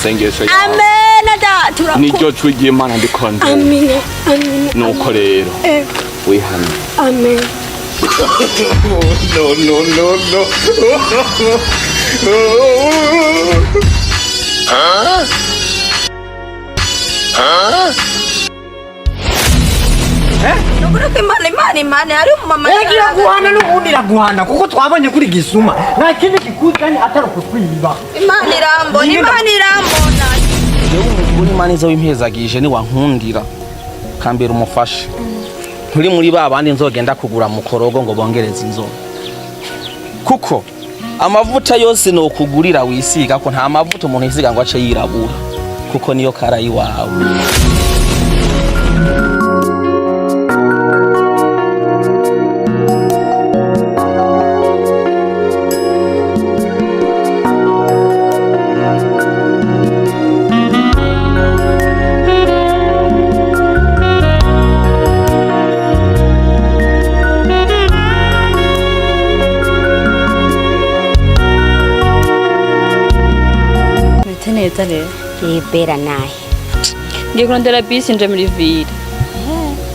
sengesho yawe. Amen da niryo jwi ry'Imana ndikonde. Amen. Amen. Nuko rero wihane. Amen. No. Nukuri ko Imana ari umumama. Yagira guhana n'ubundi iraguhana kuko twabonye kuri gisuma. Nta kindi kikuzanye atari kutwiba. Imana irambona. Yewe Imana izo wimpezagije ni wankundira. Kambera umufasha. Nturi muri babandi nzogenda kugura mu korogo ngo bongereze inzoga. Kuko amavuta yose no kugurira wisiga ko nta mavuta umuntu yisiga ngo ace yirabura. Kuko niyo karayi wawe. Bera naye ngiye kurondera bisi nje muri ville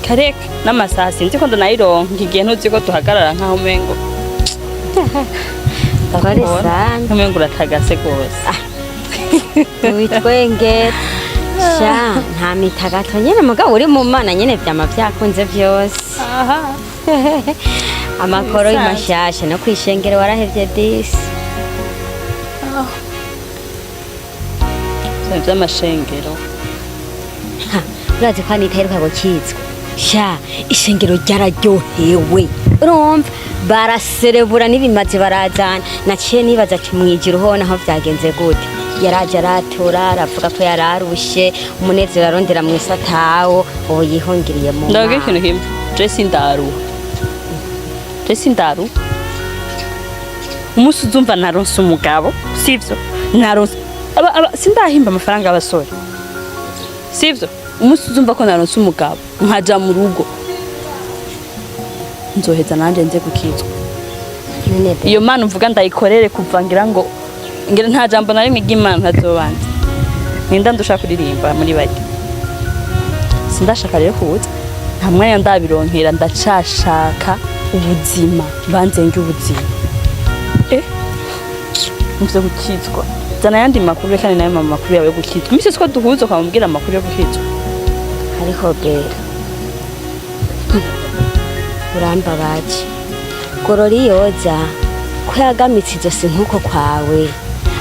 kareka n'amasasi nzi ko ndanayironka igihe ntuzi ko tuhagarara nkaho umengo Kore sana umengo uratagase gose witwenge sha nta mitagato nyene mugabo uri mu Mana nyene vyama vyakunze vyose amakoro y'amashasha no kwishengera warahevye disi vy'amashengero urazi ko nitaheruka gukizwa sha ishengero ryararyohewe urumva baraserebura n'ibimazi barazana naciye nibaza ati mwijira uhona aho vyagenze gute yaraje aratura aravuga ko yararushe umunezero arondera mu isatawo ubu yihungiriye mu ndavuga ikintu kimwe Jesse Ndaru umunsi uzumva naronse umugabo sivyo naronse sindahimba amafaranga abasore sivyo umunsi uzumva ko naronse umugabo nkaja mu rugo nzoheza nanje nze gukizwa iyo Mana mvuga ndayikorere kuvangira ngo nta jambo na rimwe ry'Imana ntazobanza ninda ndushaka kuririmba muri bake sindashaka rero kuza nta mwanya ndabironkera ndacashaka ubuzima banzenge ubuzima mvuze gukizwa zana yandi makuru kandi nayo mama makuru yawe gukizwa mise siko duhuza kwamubwira amakuru yo gukizwa hariho bera uramba baje gorori yoza ko yagamitse izosi nkuko kwawe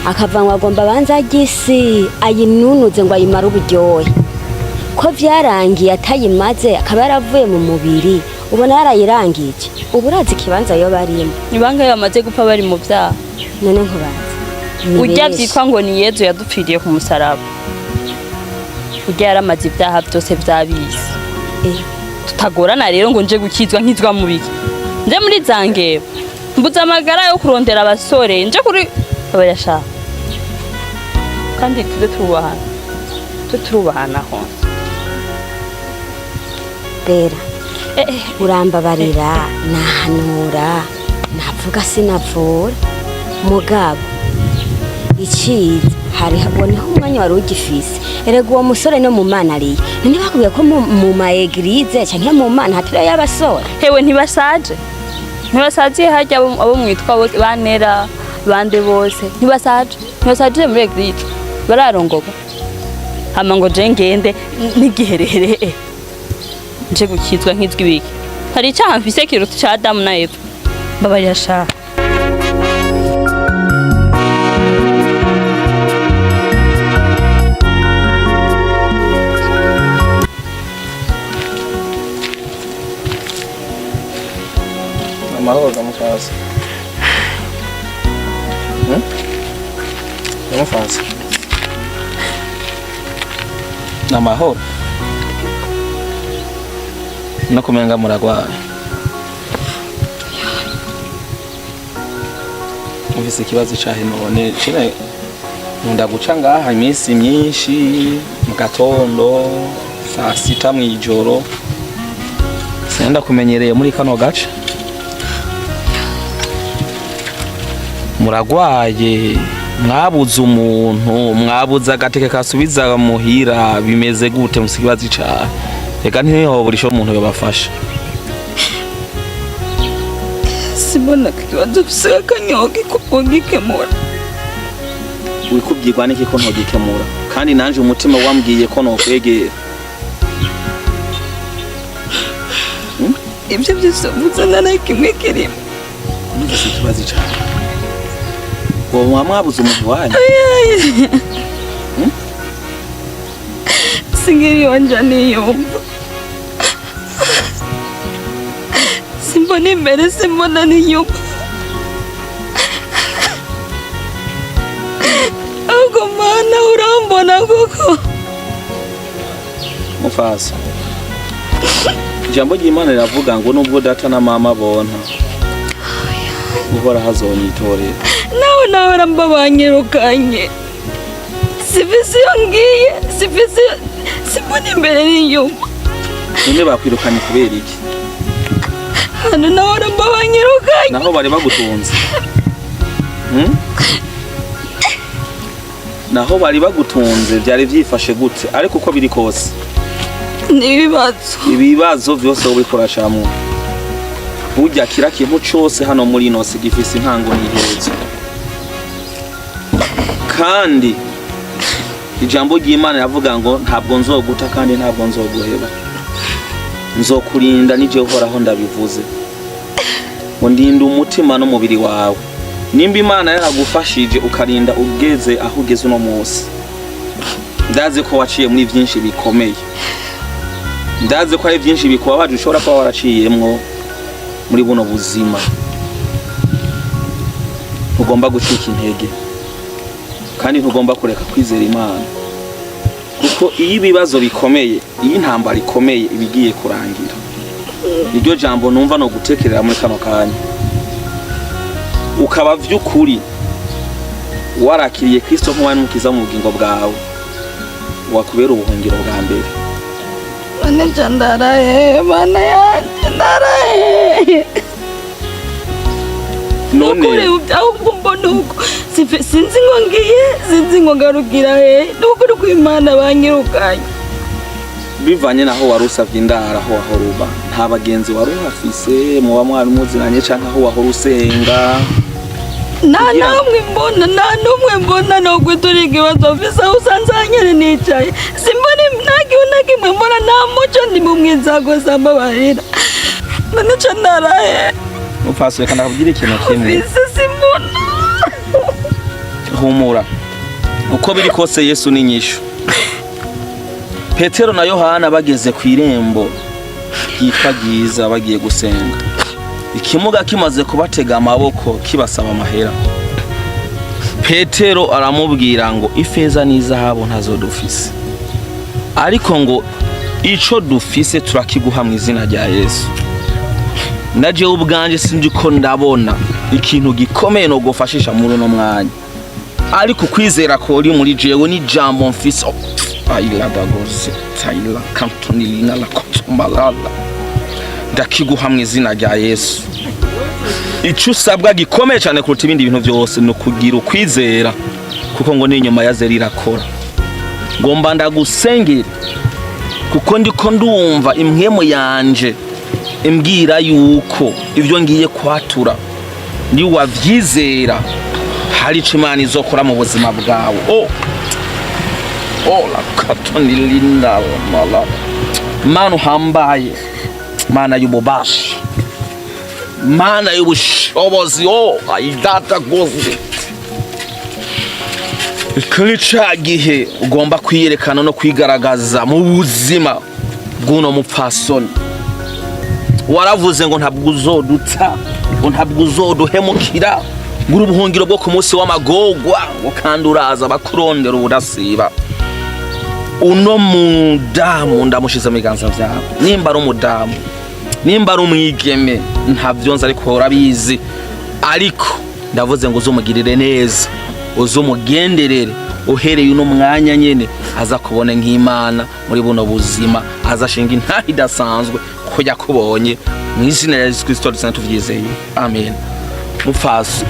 akavanwa agomba banza gisi ayinunuze ngo ayimara uburyohe ko vyarangiye atayimaze akaba yaravuye mu mubiri ubona yarayirangije uburazi kibanza yo barimo ibanga yamaze gupfa bari mu byaha none nkubaza ujya byitwa ngo ni Yezu yadupfiriye ku musaraba ujya yaramaze ibyaha byose byabisi tutagorana rero ngo nje gukizwa nkizwa mu biki nje muri zangebo mbuza amagara yo kurondera abasore nje kuri abayashaka kandi turubahana ho bera urambabarira nahanura navuga sinavura mugabo iciza hari haboneho umwanya wari ugifise erega uwo musore no mu Mana ariye none bakubwiye ko mu maeglize canke mu Mana hatira y'abasore hewe ntibasaje hajya abo mwitwa banera bande bose ntibasaje muri eglise bararongoba hama ngo je ngende nigiherere nje gukizwa nkizwa ibiki hari icyaha mfise kiruta ca Adamu na Eva babarira sha amahoro gamufaza gamufaza namahoro no kumenga muragwaye ufise ikibazo cyahe none cire nkunda guca ngaha iminsi myinshi mu gatondo saa 6 mw'ijoro senda kumenyereye muri kano gace muragwaye mwabuze umuntu mwabuze agateke kasubiza muhira bimeze gute musikibazi cyane reka ntiho burisho umuntu yobafasha Simona kibazo fise kanyoge ko gikemura wikubyirwa n'iki ko ntogikemura kandi nanje umutima wambwiye ko nokwegera ibyo byose muzana na kimwe kirimo nufise ikibazo cyane ngo mwabuze umuntu wanyu singiri yanje niyumva simbona imbere simbona n'inyuma ahubwo mana urambona koko mufasa ijambo ry'Imana riravuga ngo nubwo data na mama bonta uhora hazonyitorera nawe arambabanyirukanye sifisi yongiye sifisi simbona imbere n'inyuma none bakwirukanye kubera iki hano nawe arambabanyirukanye naho bari bagutunze naho bari bagutunze byari byifashe gute ariko uko biri kose ibibazo byose ubikora cyamwe burya kira kintu cyose hano muri ino si gifise intango n'iherezo kandi ijambo ry'Imana yavuga ngo ntabwo nzoguta kandi ntabwo nzoguheba nzokurinda nije uhoraho ndabivuze ngo ndinde umutima n'umubiri wawe nimba Imana yaragufashije ukarinda ugeze aho ugeze uno munsi ndazi ko waciye muri byinshi bikomeye ndazi ko ari byinshi bikubabaje ushobora kuba waraciyemwo muri buno buzima ntugomba gucika intege kandi ntugomba kureka kwizera Imana kuko iyo ibibazo bikomeye iyo intambara ikomeye ibigiye kurangira iryo jambo numva no gutekerera muri kano kanya ukaba vy'ukuri warakiriye Kristo nk'uwari mukiza mu bugingo bwawe wakubera ubuhungiro bwa mbere Bane chandaraye bana yanje ndaraye none ukuri ubyaho mbona uko sinzi ngo ngiye sinzi ngo ngarugira he n'ukuri kw'Imana banyirukanye bivanye naho warusavye indara aho wahoruba nta bagenzi wari uhafise muba mwari muzinanye canke aho wahora usenga nta n'umwe mbona no kwitura ikibazo mfise aho usanzanyene nicaye simbona nta kimwe mbona nta muco ndi mu mwizago sambabarira none candaraye mufase kana kugira ikintu kimwe mfise simbona humura uko biri kose Yesu ni inyishu Petero na Yohana bageze ku irembo yitwa Giza bagiye gusenga ikimuga kimaze kubatega amaboko kibasaba amahera Petero aramubwira ngo ifeza n'izahabu ntazo dufise ariko ngo ico dufise turakiguha mu izina rya Yesu naje ubwanje sinzi ko ndabona ikintu gikomeye no gufashisha muri uno mwanya ariko kwizera ko uri muri jewe ni jambo mfise ayilada gose tayila kantoni lina la kotumbalala ndakiguha mu izina rya Yesu ico usabwa gikomeye cyane kuruta ibindi bintu byose no kugira ukwizera kuko ngo ni nyuma ya zeri irakora ngomba ndagusengera kuko ndiko ndumva imwemo yanje imbwira yuko ibyo ngiye kwatura ni wavyizera hari ico Imana izokora mu buzima bwawe la katoni linda mala manu hambaye mana y'ububasha mana y'ubushobozi ayidata goze kuri cagihe ugomba kwiyerekana no kwigaragaza mu buzima bw'uno mupfasoni waravuze ngo ntabwo uzodutsa ngo ntabwo uzoduhemukira nguru ubuhungiro bwo ku munsi w'amagogwa ngo kandi uraza bakurondera ubudasiba uno mudamu ndamushize mu biganza vyawe nimba ari umudamu nimba ari umwigeme ntavyo nzi ariko urabizi ariko ndavuze ngo uzumugirire neza uzumugenderere uhereye uno mwanya nyene aza kubone nk'Imana muri buno buzima azashinga intahe idasanzwe ko yakubonye mu izina rya Yesu Kristo dusanzwe tuvyizeye amen mufasi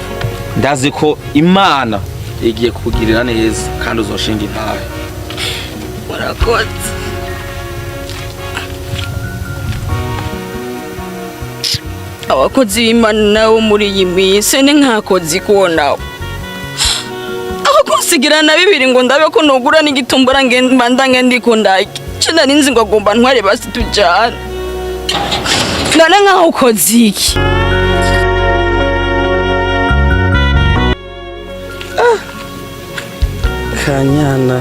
ndazi ko Imana igiye kukugirira neza kandi uzoshinga intahe. Murakoze. Abakozi b'Imana nabo muri iyi minsi ni nkakozi kubonaho. Aho kunsigira na bibiri ngo ndabe ko nogura n'igitumbura ngenda ndikundaki. Cyo ninzi ngo agomba ntware basi tujyana. None nkaho ukoze iki? Kanyana.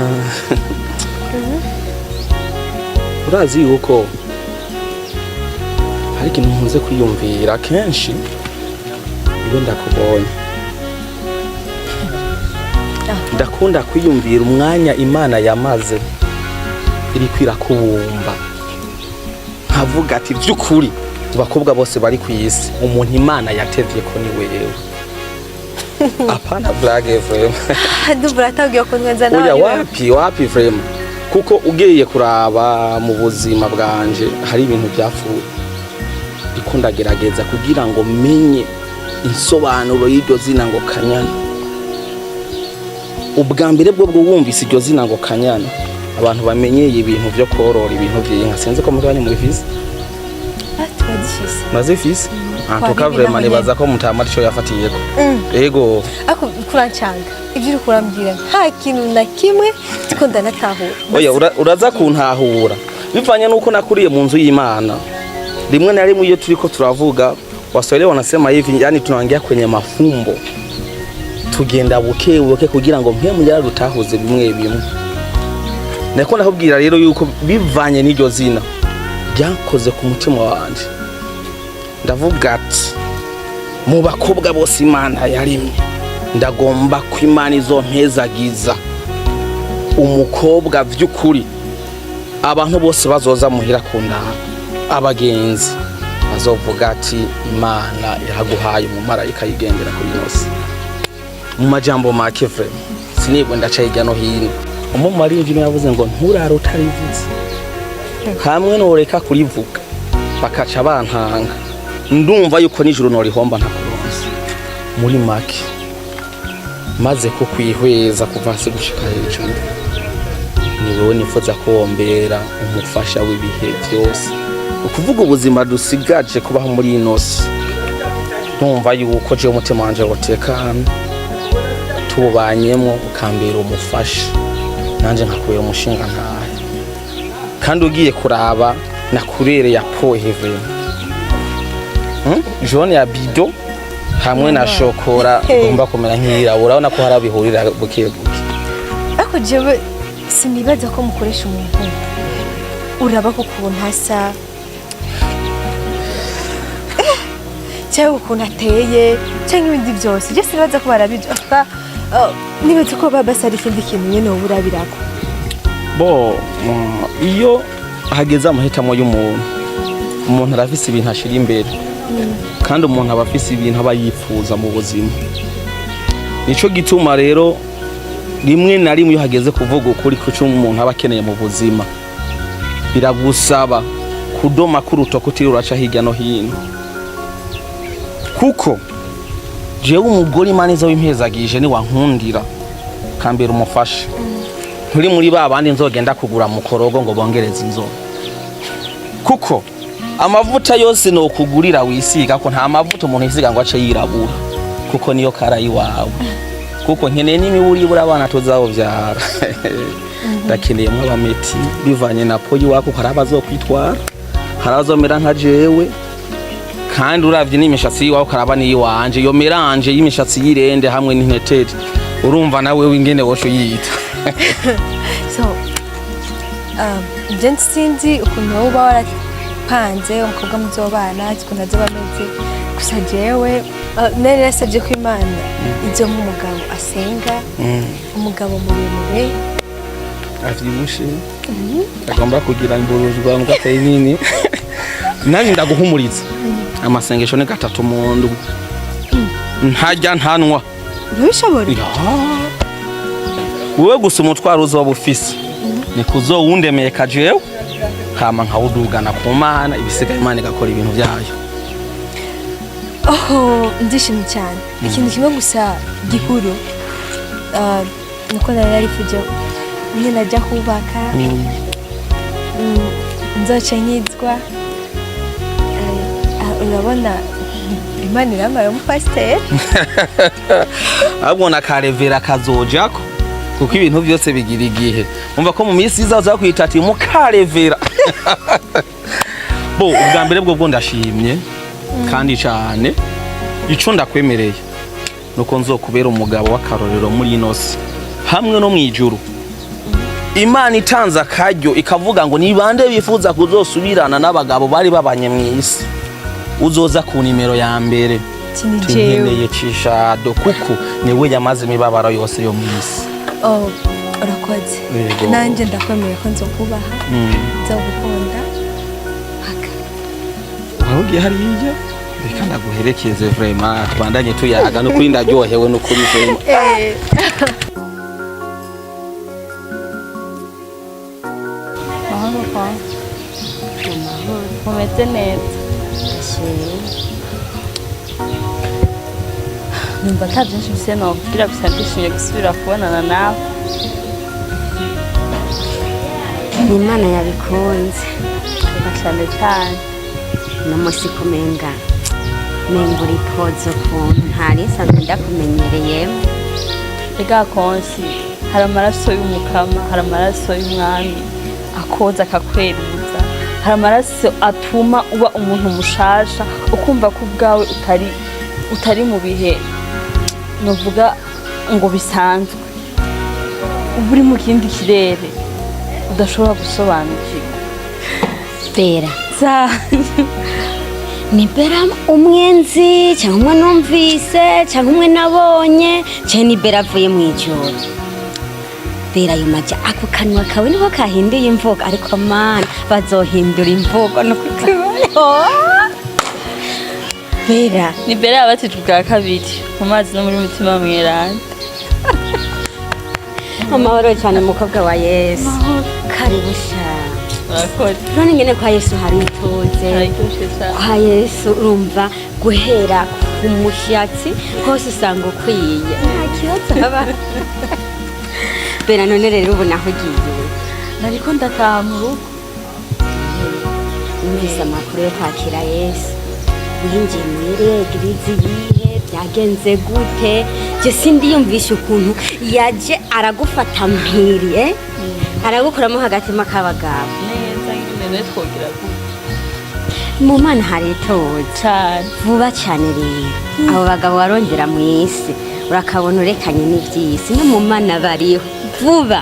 Urazi yuko hari ikintu nkunze kwiyumvira kenshi iyo ndakubonye. Ndakunda kwiyumvira umwanya Imana yamaze iri kwirakubumba. Nkavuga ati by'ukuri abakobwa bose bari ku isi umuntu Imana yatevye ko ni wewe. Apana blague vraiment. Dubura tagiye ko nwenza nawe. Oya wapi vraiment. Kuko ugiye kuraba mu buzima bwanje hari ibintu byapfuye. Ikunda gerageza kugira ngo menye insobanuro y'iryo zina ngo Kanyana. Ubwa mbere bwo wumvise iryo zina ngo Kanyana abantu bamenyeye ibintu byo korora ibintu by'inka. Sinzi ko muri muri ifise. Atwadishise. Mazifise? Antuka vraiment nibaza ko mutamari cyo yafatiyeko. Ego. Ako kurancanga. Ibyo uri kurambwira nta kintu na kimwe tikunda natahura. Oya uraza kuntahura. Bivanye nuko nakuriye mu nzu y'Imana. Rimwe na rimwe iyo turiko turavuga Waswahili wanasema hivi, yani tunaongea kwenye mafumbo. Tugenda buke kugira ngo mpemu yarutahuze bimwe bimwe. Nako nakubwira rero yuko bivanye n'iryo zina byankoze ku mutima wanje. Ndavuga ati mu bakobwa bose Imana yarimye ndagomba ko Imana izompezagiza umukobwa vy'ukuri abantu bose bazoza muhira kundaha. Abagenzi bazovuga ati Imana yaguhaye umumarayika yigendera kuri yose. Mu majambo make vraiment sinibwe ndacayijya no hino. Umumarayika yavuze ngo nturara utarivuze. Hamwe noreka kurivuga bakaca bantanga. Ndumva yuko nijuru no rihomba ntakuronse. Muri make maze ko kwihweza kuva hasi gushika hejuru. Ni wowe nifuza ko wombera umufasha w'ibihe byose. Ukuvuga ubuzima dusigaje kubaho muri inosi. Ndumva yuko je umutima wanje wotekana. Tubanyemo ukambera umufasha. Nanje nkakuye umushinga ntahe. Kandi ugiye kuraba nakurere ya poheve. Jone ya bido hamwe na shokora ugomba kumera nk'irabura. Urabona ko harabihurira buke. Ako jewe sinibaza ko mukoresha umuntu. Uraba ko kubona hasa. Cyangwa ukuntu ateye cyangwa ibindi byose. Je sinibaza ko barabije. Nibaza ko babasari ikindi kintu nyene woburabirako. Bo iyo hageze amahitamo y'umuntu. Umuntu arafise ibintu ashira imbere. Kandi umuntu aba afise ibintu aba yifuza mu buzima. Nico gituma rero rimwe na rimwe iyo hageze kuvuga ukuri ku cyo umuntu aba akeneye mu buzima biragusaba kudoma kurutoka utiruraca hirya no hino. Kuko jewe umugore Imana iza w'impezagije ni wankundira kambera umufasha. Nturi muri abandi nzogenda kugura mu korogo ngo bongereze inzoga. Kuko amavuta yose no kugurira wisiga ko nta mavuta umuntu yisiga ngo ace yirabura. Kuko niyo kara yiwawe. Kuko nkeneye n'imiburi burabana tuzabo byara. Ndakeneye mu abameti bivanye na poyi wako harabazokwitwara. Harazomera nka jewe. Kandi uravye n'imishatsi yiwawe karaba ni yanje. Yo meranje y'imishatsi yirende hamwe n'inteteri. Urumva nawe wingene wosho yita. So je sinzi ukuntu uba warapanze umukobwa muzobana kikunda zobameze gusa jewe nari nasabye ko Imana izo nk'umugabo asenga umugabo muremure avyibushe agomba kugira imburuzwa ngateye nini. Nani ndaguhumuriza amasengesho ne gatatu mu ndwi ntajya ntanwa. Ntibishobora. Wewe gusa umutwaro uzoba ufise ni kuzowundemeye kajewe hama nkawudugana ku Mana ibisigaye Imana igakora ibintu byayo. Ndishimye cyane. Ikintu kimwe gusa gikuru nuko nari narifuje nyine najya kubaka nzoce nkizwa urabona Imana iramaye umupasiteri ahubwo na karevera kazojako kuko ibintu byose bigira igihe umva ko mu minsi izaza kwita ati mu karevera bo ubwa mbere bwo ndashimye kandi cyane ico ndakwemereye nuko nzokubera umugabo w'akarorero muri inosi hamwe no mwijuru Imana itanza akaryo ikavuga ngo nibande bifuza kuzosubirana n'abagabo bari babanye mu isi uzoza ku nimero ya mbere tinkeneye cishado kuko niwe yamaze imibabaro yose yo mu isi urakoze nanjye ndakwemeye ko nzokubaha nzogukunda paka wahugiye hariya reka ndaguherekeze vraiment twandanye tuyaga no kuri ndaryohewe no kuri vraiment mahoro kwa umeze neza numva ata byinshi bise nokubwira gusa ndishimye gusubira kubonana nawe ni Imana yabikunze cyane cyane n'umusi kumenga uri pozo kuntu ntari nsanzwe ndakumenyereye ega konsi hari amaraso y'umukama hari amaraso y'umwami akoza akakweruza hari amaraso atuma uba umuntu mushasha ukumva ko ubwawe utari mu bihe novuga ngo bisanzwe uba uri mu kindi kirere udashobora gusobanukirwa bera ni bera umwenzi cyangwa umwe numvise cyangwa umwe nabonye cyangwa ni bera avuye mu ijoro bera ayo majya ako kanwa kawe niko kahinduye imvugo ariko mana bazohindura imvugo no kukibaho bera ni bera yabatijwe bwa kabiri mu mazi no muri mutima mweranda amahoro cyane mukobwa wa Yesu karibu sha urakoze none ngene kwa Yesu hari ituze kwa Yesu urumva guhera ku mushyatsi hose usanga ukwiye nta kibazo haba bera none rero ubu naho ugiye nariko ndataha mu rugo numvise amakuru yo kwakira Yesu winjiye muri egirizi yihe byagenze gute je sindiyumvisha ukuntu yaje aragufata mpiriye aragukuramo hagati makabagabo neza nyine twogira mu Mana hari itoze cyane vuba cyane rero abo bagabo warongera mu isi urakabona urekanye n'iby'isi no mu Mana bariho vuba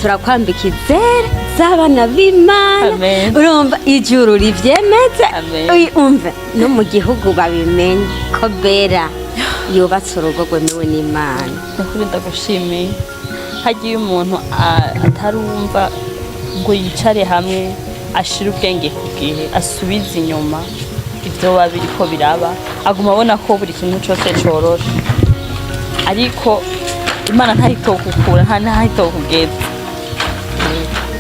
turakwambika izera z'abana b'Imana urumva ijuru rivyemeze umve no mu gihugu babimenye ko bera yubatse urugo rwemewe n'Imana nakuri ndagushimiye hagiye umuntu atarumva ngo yicare hamwe ashira ubwenge ku gihe asubize inyuma ibyo babiri ko biraba aguma abona ko buri kintu cyose coroshe ariko Imana ntayitokukura nta ntayitokugeza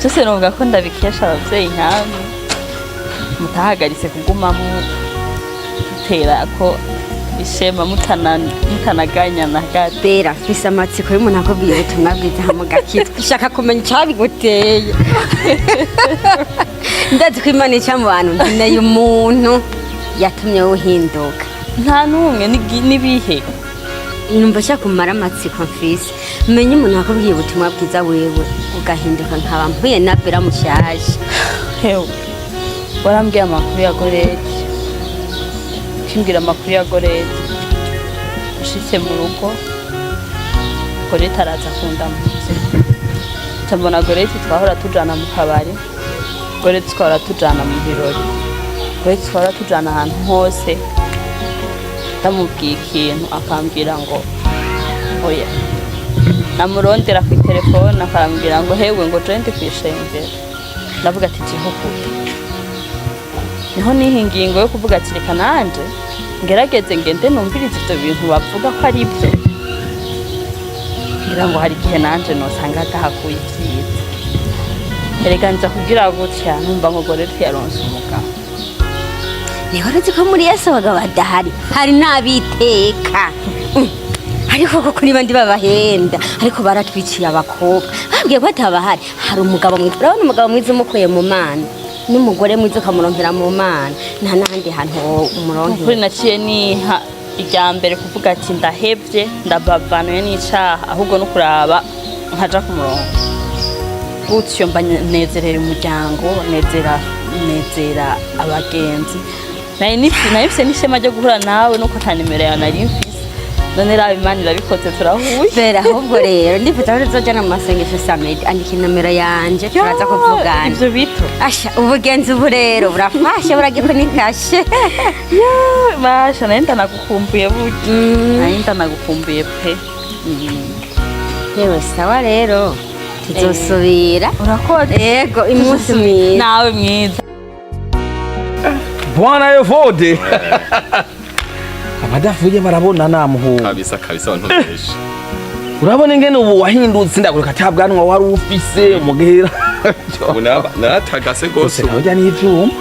cyose novuga ko ndabikesha abavyeyi nkamwe mutahagaritse kuguma mutera ko ishema mutanaganya na gato bera fise amatsiko y'umuntu akubwiye ubutumwa bwiza hamugakitwa shaka kumenya icabiguteye ndazi ko Imana ica mu bantu nkeneye umuntu yatumye uhinduka nta n'umwe nibihe numva shaka kumara amatsiko mfise menye umuntu akubwiye ubutumwa bwiza wewe ugahinduka nkaba mpuye na bera mushaje hewe warambwiye amakuru ya goreti kimbwira amakuru ya goreti ushitse mu rugo goreti araza kundamutse cyambona goreti twahora tujana mu kabari goreti twahora tujana mu birori goreti twahora tujana ahantu hose ndamubwiye ikintu akambwira ngo oya namurondera ku telefone akambwira ngo hewe ngo jende kwishengera ndavuga ati gihugu niho nihingiye ngo yo kuvuga ati reka nanje ngerageze ngende numvirize ibyo bintu bavuga ko ari byo ngira ngo hari igihe nanje nosanga atahakuye ibyiza erega nza kugira gutya numva ngo goreti yaronse umugabo niho uretse ko muri Yesu abagabo badahari hari n'abiteka ariko koko niba ndi babahenda ariko baratwiciye abakobwa babwiye ko atabahari hari umugabo mwiza urabona umugabo mwiza umukuye mu mana n'umugore mwiza ukamuronkera mu mana nta n'ahandi hantu umuronkera kuri naciye niha irya mbere kuvuga ati ndahevye ndabavanuye n'icaha ahubwo no kuraba nkaja ku murongo gutyo mba nezerera umuryango nezera abagenzi nayifise n'ishema ryo guhura nawe nuko ata nimero yawe nari mfise none raba Imana irabikoze turahuye bera ahubwo rero ndifuza ko tuzojana mu masengesho samedi andika inomero yanje turaza kuvugana ivyo bito asha ubugenzi ubu rero burafashe buragikunikashe basha narinda nagukumbuye burya narinda nagukumbuye pe yewe sawa rero tuzosubira urakoze yego imunsi mwiza nawe mwiza Bwana Evode abadavuye barabona namuhu kabisa abantu benshi urabona ingene ubu wahindutse ndaguruka atabwanwa wari ufise umugera naratagase gose urya n'ivyuma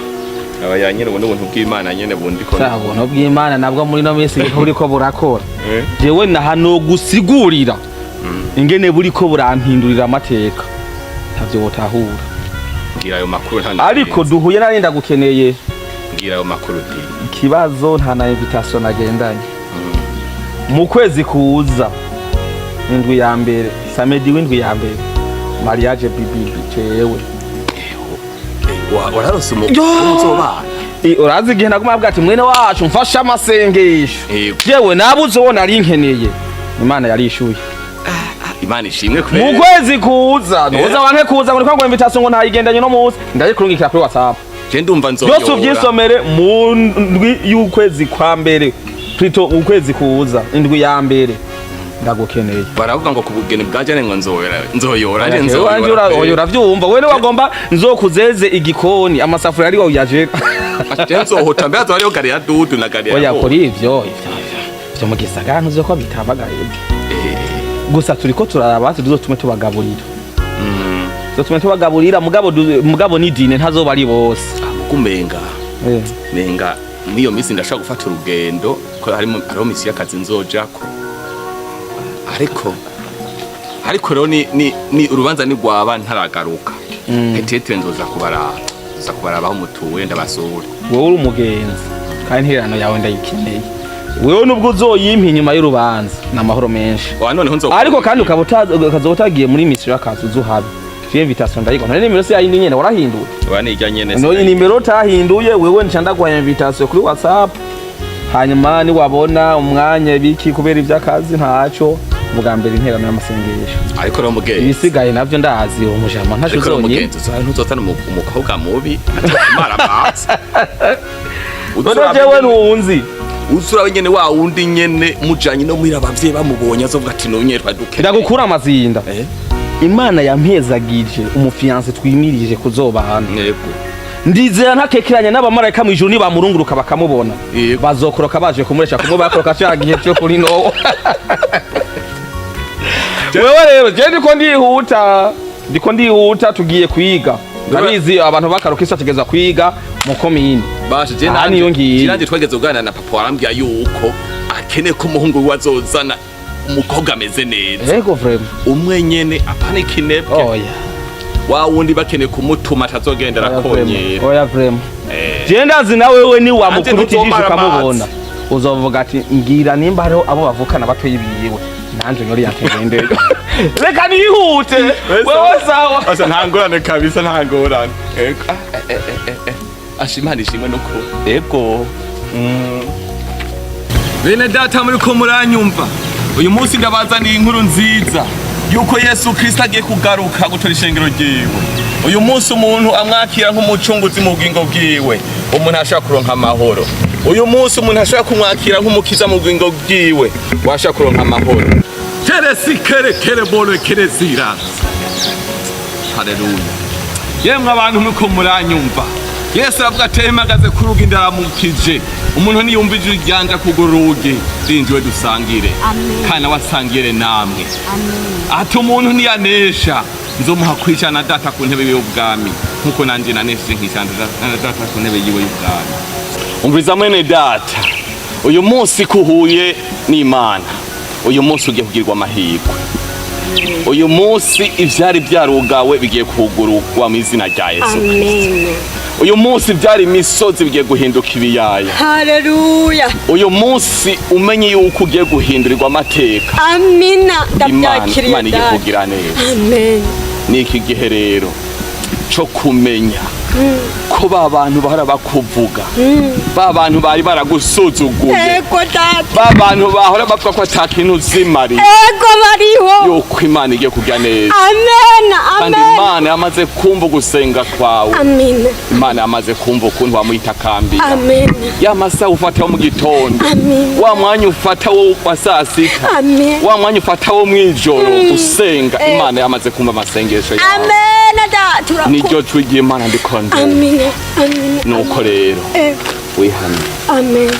abayanyene ubuntu bw'Imana nyene bundi ko ubuntu bw'Imana nabwo muri no minsi buriko burakora jewe na hano gusigurira ingene buriko burampindurira amateka ntavyo wotahura ngira ayo makuru nta ariko duhuye narinda gukeneye ngira ayo makuru ndi ikibazo nta na invitation nagendanye mu kwezi kuza indwi ya mbere samedi w'indwi ya mbere mariage bibi cewe wararose umuzobana urazi igihe naguma avuga ati mwene wacu mfasha amasengesho jewe nabuze ubona ari nkeneye Imana yarishuye Imana ishimwe kubera mu kwezi kuza noza wanke kuza ngo nikwango invitation ngo ntayigendanye no munsi ndayikurungikira kuri WhatsApp je ndumva nzoyora byose uvyisomere mu ndwi y'ukwezi kwa mbere plutôt ukwezi kuza indwi ya mbere ndagukeneye baravuga ngo kubugene bwajane ngo nzoyora je nzoyora uravyumva wewe wagomba nzokuzeze igikoni amasafuriya ari waje je nzohota mbe azariyo gari ya dudu na gari ya oya kuri ivyo mu gisagara ntuzi ko bitabagaye gusa turiko turaraba tuzotume tubagaburira tuzotume tubagaburira mugabo ni dine ntazoba ari bose kumenga menga miyo misi ndashaka gufata urugendo ko harimo misi y'akazi nzojako ariko rero ni urubanza ni gwaba ntaragaruka petete nzoza kubaraba aho mutuwe ndabasura wowe uri umugenzi kandi intererano yawe ndayikeneye wewe nubwo uzoyimpa inyuma y'urubanza n'amahoro menshi ariko kandi ukazotagiye muri misi y'akazi uzuhabe fiye invitation ndayiko none nimero se yindi nyene warahinduye wanijya nyene none nimero tahinduye wewe ncandagwa invitation kuri WhatsApp hanyuma ni wabona umwanya biki kubera ivy'akazi ntaco bwa mbere interano y'amasengesho ariko ro mugenzi ibisigaye navyo ndazi uwo mujama ntaco zonye ntuzotana umukobwa mubi atamara basi none jewe nunzi usura nyene wa wundi nyene mujanye no mwira abavye bamubonye azovuga ati no nyere twaduke ndagukura amazinda Imana yampezagije umufiance twimirije kuzobana yego ndizera ntakekeranya n'abamarayika mu ijuru nibamurunguruka bakamubona bazokoroka baje kumuresha kumwe bakoroka cyagihe cyo kuri no wewe rero je ndiko ndihuta tugiye kwiga ndabizi abantu bakaruka isa tegeza kwiga mu komini bashe je nanje twageze ugana na papa warambya yuko akene ko umuhungu wazozana umukobwa ameze neza yego vraiment umwe nyene apane kinebwe oya wa wundi bakene kumutuma atazogendera konyera oya vraiment je ndazi nawe wewe ni wa mukubitijije ukamubona uzovuga ati ngira nimba hariho abo bavukana bato yibiwe nanje nyori yakegende reka nihute wewe sawa asa ntangorane kabisa ntangorane ashimana ishimwe nuko ego bene data muri ko muranyumva uyu munsi ndabazaniye inkuru nziza yuko Yesu Kristo agiye kugaruka gutora ishengero ryiwe uyu munsi umuntu amwakira nk'umucunguzi mu bwingo bwiwe umuntu ashaka kuronka amahoro uyu munsi umuntu ashaka kumwakira nk'umukiza mu bwingo bwiwe washaka kuronka amahoro kere bolo kerezira haleluya yemwe abantu muko muranyumva Yesu avuga atemagaze kuruga indaramukije umuntu niyumva ijwi ryanje kuguruge rinjwe dusangire kana wasangire namwe ati umuntu niyanesha nzomuha kwicana data ku ntebe y'ubwami nkuko nanje naneshe nkicana data ku ntebe yiwe y'ubwami umviriza mwene data uyu munsi kuhuye n'Imana uyu munsi ugiye kugirwa amahirwe. Uyu munsi ivyari byarugawe bigiye kugururwa mu izina rya Yesu. Amen. Uyu munsi byari imisozi bigiye guhinduka ibiyaya. Haleluya. Uyu munsi umenye yuko ugiye guhindurirwa amateka. Amina. Ndabyakiriye. Imana igiye kugira neza. Amen. Niki gihe rero cyo kumenya ko ba bantu bahora bakuvuga, ba bantu bari baragusuzuguye, Ego data. ba bantu bahora bavuga ko atakintu uzimari, Ego bariho. yuko Imana igiye kugira neza. Amen. Kandi Amen. Imana yamaze kumva gusenga kwawe. Amen. Imana yamaze kumva ukuntu wamwitakambira. Amen. Ya masaha ufata wo mu gitondo, Amen. wa mwanya ufata wo wa saa sita, Amen. wa mwanya ufata wo mwijoro usenga, Imana yamaze kumva amasengesho yawe. Amen. Data. Niryo jwi ry'Imana ndikonde. Amen. Amen. Nuko rero wihane. Amen.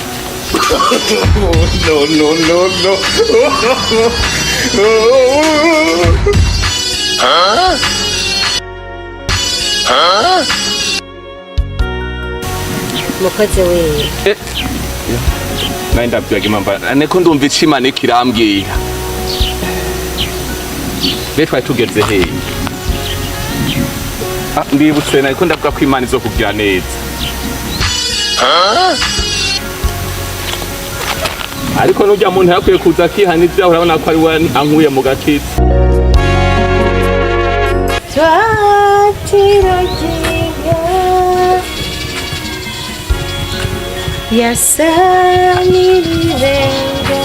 Mukozi we. Naye ndabwira Imana niko ndumva icimana ikirambwira. Betwa tugeze he? Ndibutse nariko ndavuga ko Imana izokugira neza. Ariko nujya muntu yakwiye kuza kihana ibyaho urabona ko ari we ankuye mu gacitse. Twatiragiga yasamirirenga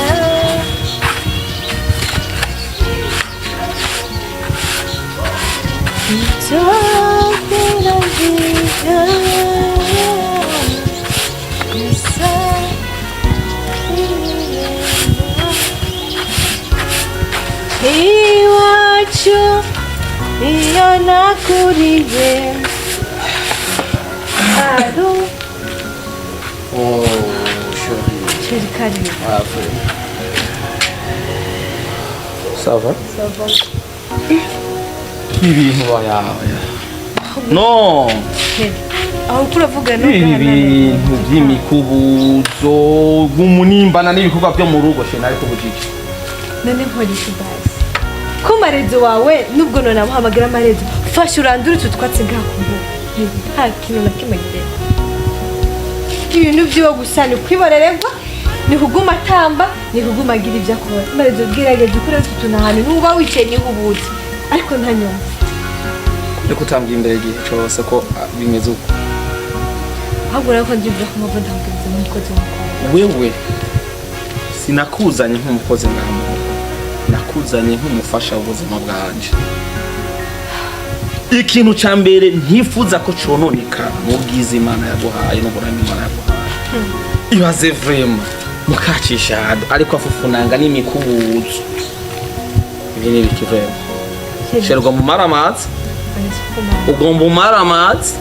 twatiragiga iwacu iyo nakuriye aru chérie karibu Ça va? Ibintu bayawe. No. aho kuravuga no Ibi bintu by'imikubuzo gumunimbana n'ibikorwa byo mu rugo she nari kubujije. none nkoresha basi ko marezo wawe nubwo none amuhamagara marezo fasha urandure utu twatsi gakumbu nta kintu na kimwe gire ibintu byo gusana kwiborererwa ni kuguma tamba ni kuguma gira ibyo akora marezo bwirageze kuri utu tunahane nuba wicaye ni hubuti ariko nta nyuma Yo kutambya imbere gihe cyose ko bimeze uko. ahubwo rero ko ndibyo ko mvuga ndabwiza umukozi wako Wewe sinakuzanye nk'umukozi ngaho. Nakuzanye nk'umufasha w'ubuzima bwanje. Ikintu ca mbere ntifuza ko cononeka mu bwiza Imana yaguhaye no buranga Imana yaguhaye. Ibaze vraiment mukacisha ariko afufunanga n'imikubuzo. Ibi ni biki vraiment? Sherwa mu maramazi. Ugomba umaramazi.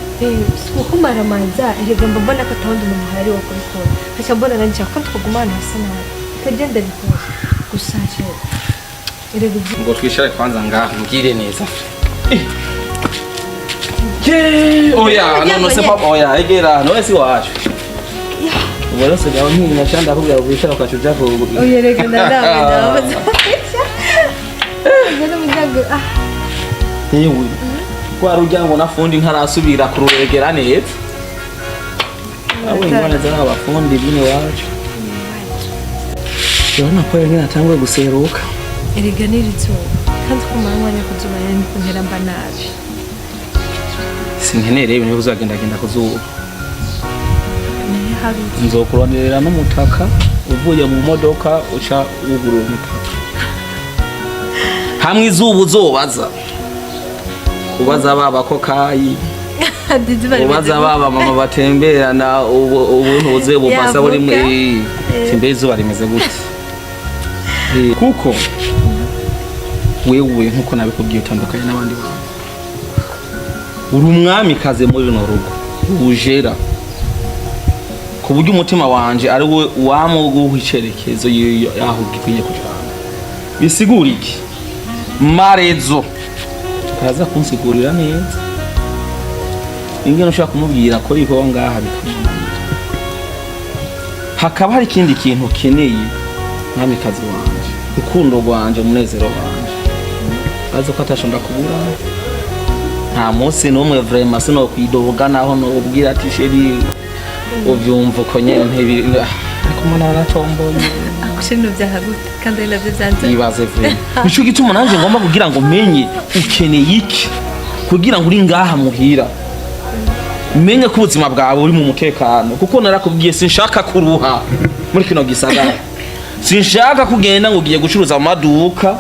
Ukumara manza erega mbona ko tawundi mu muhari wo kubikora kacha mbona nanje ko twagumana hasa nabi kagenda bikora gusaje erega Ngo twishare kwanza ngaho ngire neza. Oya no se papa oya egera no esi wacu. Ubwo se gaho ntina cyanda kubya ubishara ukacuja ko. oya erega ndabona ngene mujyago Yewe kwa rujyango nafundi ntarasubira kururegera neza. Abo ingwana z'abafundi bine wacu. Yona ko yari natangwe guseruka. erega nirizuba kandi ko mwanya kuzuba yani kuntera mba nabi Sinkenere ibintu uzagenda kuzuba. naye habi Nzokuronderera n'umutaka uvuye mu modoka uca wugurura umutaka. Hamwe izuba uzobaza. Ubaza baba ko kayi. Ubaza baba mama batemberana ubuntu uze bubasa buri muri timbeze barimeze gute. Kuko wewe nkuko nabikubwiye utandukanye n'abandi bantu. Uri umwami kaze muri no rugo. Ujera. Ku buryo umutima wanje ari we wamuguha icerekezo yaho gikwiye kujana. Bisigura iki? Marezo. Kaza kunsigurira neza. Ingene ushaka kumubwira ko riko ngaha bikamunanira. Hakaba hari ikindi kintu keneye mwami kazi wanje. urukundo rwanje umunezero wanje azi ko atashonda kubura nta munsi n'umwe vraiment sino kwidoga naho no ubwira ati sheri uvyumva ko nyene ntibi ariko mwana aratomboye akushino byahagute kandi navyo byanze ibaze vuba nico gituma nanje ngomba kugira ngo menye ukeneye iki kugira ngo uri ngaha muhira menye ko ubuzima bwawe uri mu mutekano kuko narakubwiye sinshaka kuruha muri kino gisagara sinshaka kugenda ngo ugiye gucuruza mu maduka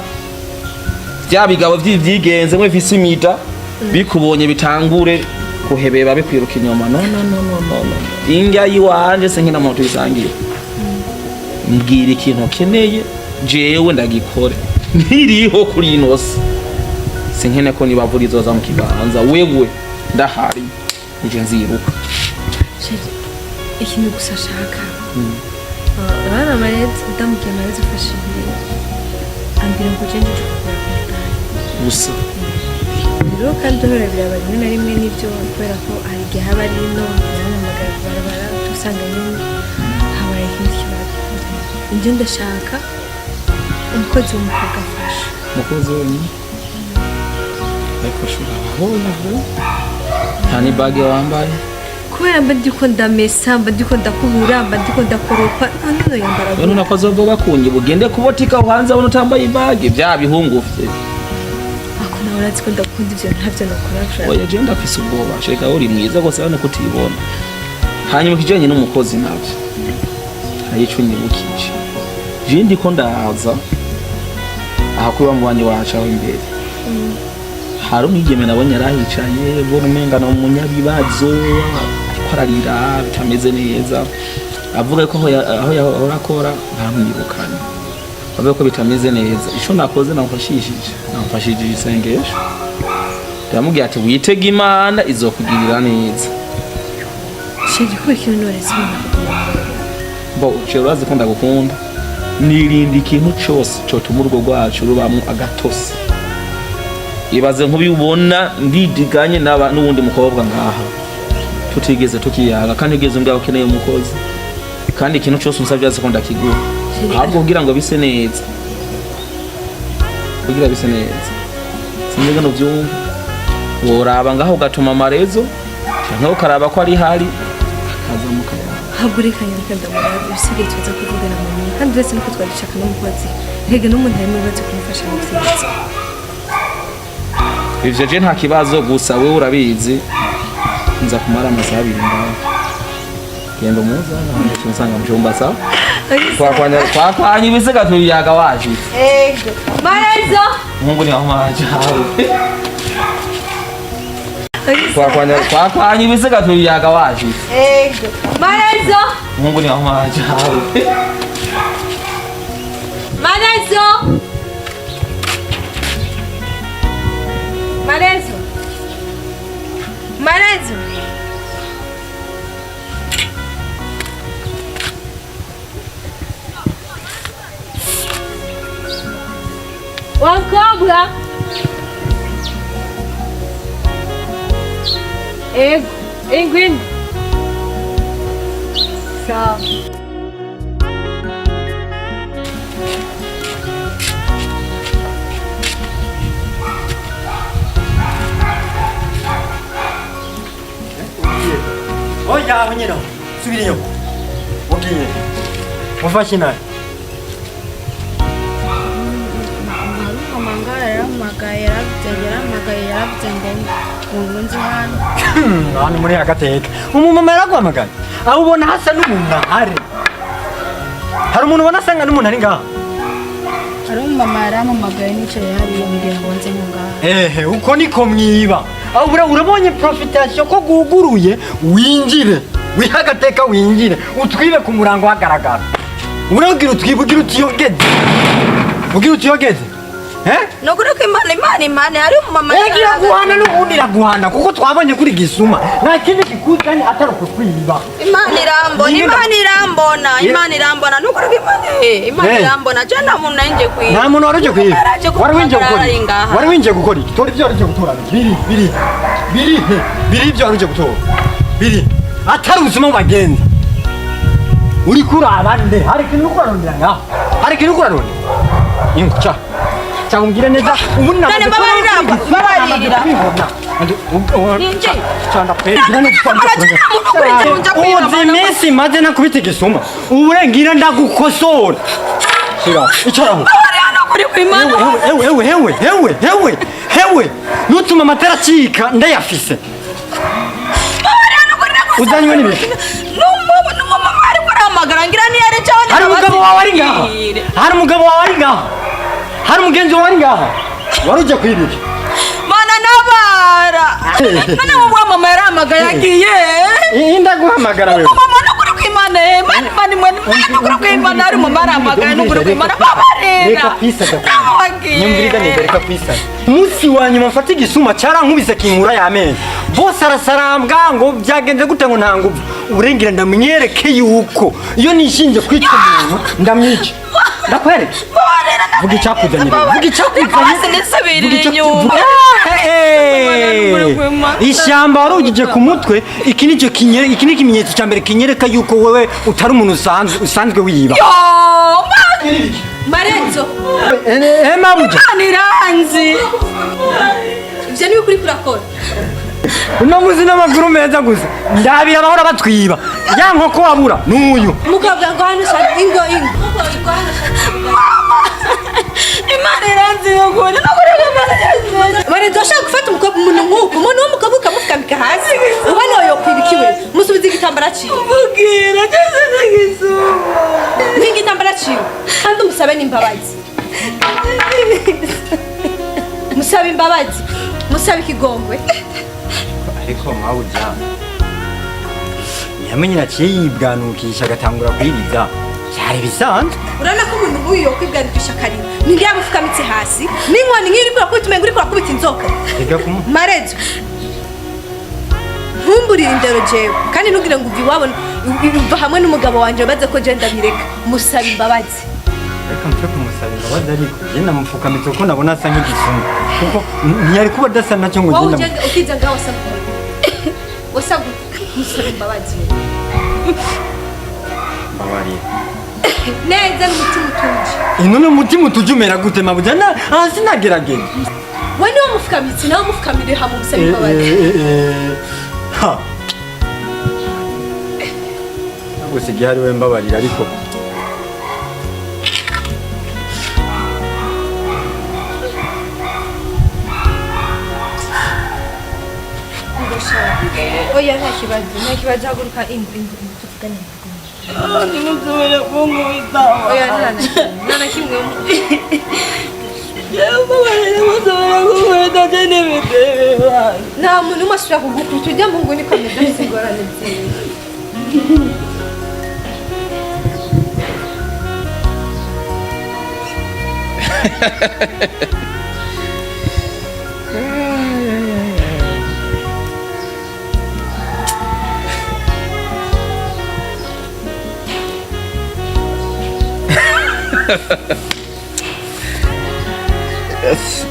bya bigabo vy'ivyigenze mwe ifise imida bikubonye bitangure kuhebeba bikwiruka inyuma no ingya yiwanje senkina moto isangiye mbwira ikintu keneye jewe ndagikore ntiriho kuri inose senkene ko nibavura izoza mu kibanza wewe ndahari nije nziruka ikintu gusa shaka bana marezi ndamubwiye marezi ufashe imbere ambira ngo ugende gusa rero kandi uhora biraba rimwe na rimwe n'ibyo kubera ko hari igihe haba ari ino yaramamagara barabara usanga nyine habaye ikindi kibazo ibyo ndashaka umukozi w'umukobwa afasha umukozi wenyine ariko shura ababonye bro nta n'ibage wambaye kubera mba ndiko ndamesa mba ndiko ndakubura mba ndiko ndakoropa none yambara none nakoze vuba kunye bugende kubotika uhanze abone utambaye ibage bya bihungufye ako nawe urazi ko ndakunda ivyo ntavyo nakora oya je ndafise ubwoba sheka uri mwiza gose abone kutibona hanyuma kijanye n'umukozi navyo ayico nyibukije je ndiko ndaza aha kuba mu bandi wacu aho imbere hari umwigeme nabonye arahicaye bo umengana mu munyabibazo ariko ararira bitameze neza avuga ko aho yahora akora ntamwibukanye avuga ko bitameze neza ico nakoze namfashije isengesho ndamubwiye ati witega Imana izokugirira neza shije ko ikintu noretse bo cyo urazi ko ndagukunda nirindi ikintu cyose cyotuma urugo rwacu rubamwo agatose ibaze nk'ubibona ndidiganye n'ubundi mukobwa ngaha tutigeze tukiyaga kandi ugeze mbwa ukeneye umukozi kandi ikintu cyose unsabye azi ko ndakigura ahubwo kugira ngo bise neza kugira bise neza sinigano byumva woraba ngaho ugatuma amarezo nko karaba ko ari hari akazamuka hagurikanye kandi ndamara usige tuza kuvugana mu nyuma kandi wese nuko twadishaka n'umukozi hege n'umuntu ari mubaze kumufasha mu byitsi ivyo je nta kibazo gusa wewe urabizi nza kumara amasaha 2 ngaho genda umuza nanje nsanga mu cyumba sa kwakwanya ibisiga tuyaga waje marezo mungu ni amaje hawe kwakwanya ibisiga tuyaga waje marezo mungu ni amaje hawe marezo Marezo. Marezo. Wakobwa. Ingwin. Sawa. oya nyina subiriyo ugiye mufashe nawe hano muri agateka umumama yaraguhamagaye aho ubona hasa n'umuntu ahari hari umuntu ubona asanga n'umuntu ari ngaha hari umumama yarampamagaye nicaye hariya mbwira ngo nze ngaha uko niko mwiba aho urabonye profitation ko guguruye winjire wihagateka winjire utwibe ku murango hagaragara uragira utwibugira utiyogeze nokuri ko imana hari umumama guhana n'ubundi iraguhana kuko twabonye kuri gisuma nta kindi kikuzanye atari ukutwiba imana irambona nukuri ko imana irambona je nta muntu nanje kwiba nta muntu waruje kwiba wari winjiye gukora iki tora ibyo waruje gutora biri ibyo waruje gutora biri atari ubuzima mu bagenzi uri kuraba nde hari ikintu ukurarondera ngaho hari ikintu ukurarondera incha cyangwa neza ubu None babarira Iminsi maze nakubita igisuma uburengira ndagukosora shira icaraho hewe nutuma amatara acika ndayafise uzanywe n'ibiki hari umugabo wawe ari ngaha hari umugenzi wawe ari ngaha wari ujya kwibiki mana nabara none wowe mama yaramagaye agiye ndaguhamagara wewe mama nukuri kwimana mani nukuri kwimana ari mama yaramagaye nukuri kwimana babarera reka kwisada nyumviriza neza reka kwisada umunsi wa nyuma mfata igisuma cyarankubise kinkura y'amenyo bose arasarambwa ngo byagenze gute ngo nta nguvu uburengira ndamwereke yuko iyo nishinje kwica umuntu ndamwica ndakwereke vuga icyakuzanye ishyamba warugije ku mutwe iki ni ikimenyetso cya mbere kinyereka yuko wewe utari umuntu usanzwe wiba Marenzo mabuja niranzi ivyo ni ukuri kurakora uno muzi n'amakuru meza gusa ndabira bahora batwiba ya nkoko wabura n'uyu mukabwa ngo hano ingo Imana iranzi yogone Marenzo ashaka gufata umukobwa umuntu nk'uko umuntu w'umukobwa ukamufukamika hasi ubona yo kwibikiwe musubiza igitambara ciwe ubwira n'igitambara ciwe kandi umusabe n'imbabazi musabe imbabazi musabe ikigongwe ariko mawuja yamenye naciye yibwanukisha agatangura kwiriza cyari bisanzwe urana ko umuntu nk'uyu yo kwibwanukisha akarira nindi yamufukamitse hasi n'inkoni nk'iri kurakubita umenga uri kurakubita inzoka Marenzo ntumburire indero jewe kandi ntugire ngo uvi wabona uva hamwe n'umugabo wanje baze ko je ndabireka musaba imbabazi reka mpfe kumusaba imbabazi ariko je namufukamitse ko nabona asa nk'igisuma kuko ntiyari kuba adasa nacyo ngo genda ukiza ngaho wasa musaba imbabazi mbabarira neza n'umutima utuje none umutima utuje umera gute mabuja hasi nagerageza we niwe mufukamitse nawe mufukamire hamwe musaba imbabazi gusa igihe ari we mbabarira ariko oya nta kibazo haguruka tuvugane nimuzubire kunkubita oya nta kimwe nta muntu umwe ashobora kugukubita ujya mu nguni komeza bisigorane byiza Yes.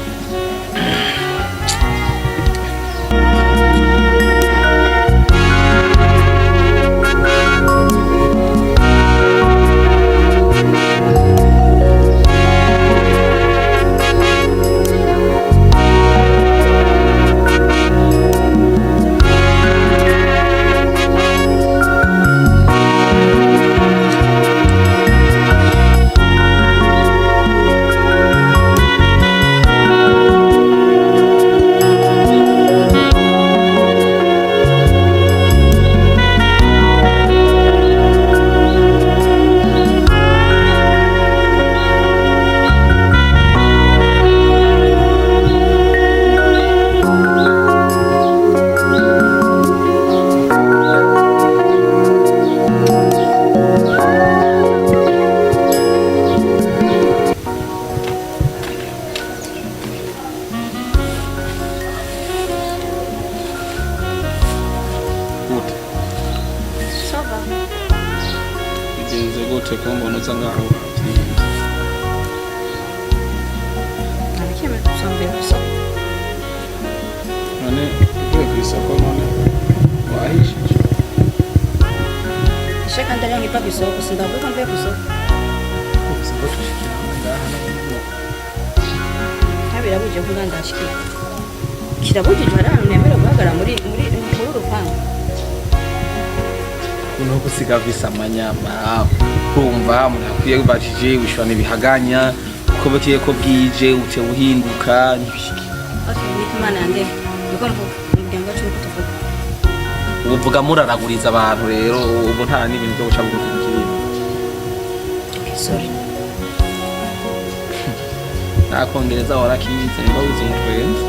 gute ko mbona uza ngaho none ugiye ku isoko none wahishije Shaka ndani yangu ipa bisoko, sindavuka mbe bisoko. birabuje kugira ndashikira kirabujije hari ahantu nemera guhagarara muri rupangu no gusiga visa amanyama kumva umuntu akwiye bajije wishwana ibihaganya uko bakiye ko bwije ute uhinduka nibishiki Ndikumana yande nuko mvuga cyo kutuvuga uvuga muraraguriza abantu rero ubu nta n'ibintu byo guca bugufi bikiri okay sorry nakongereza warakize niba uzitwenze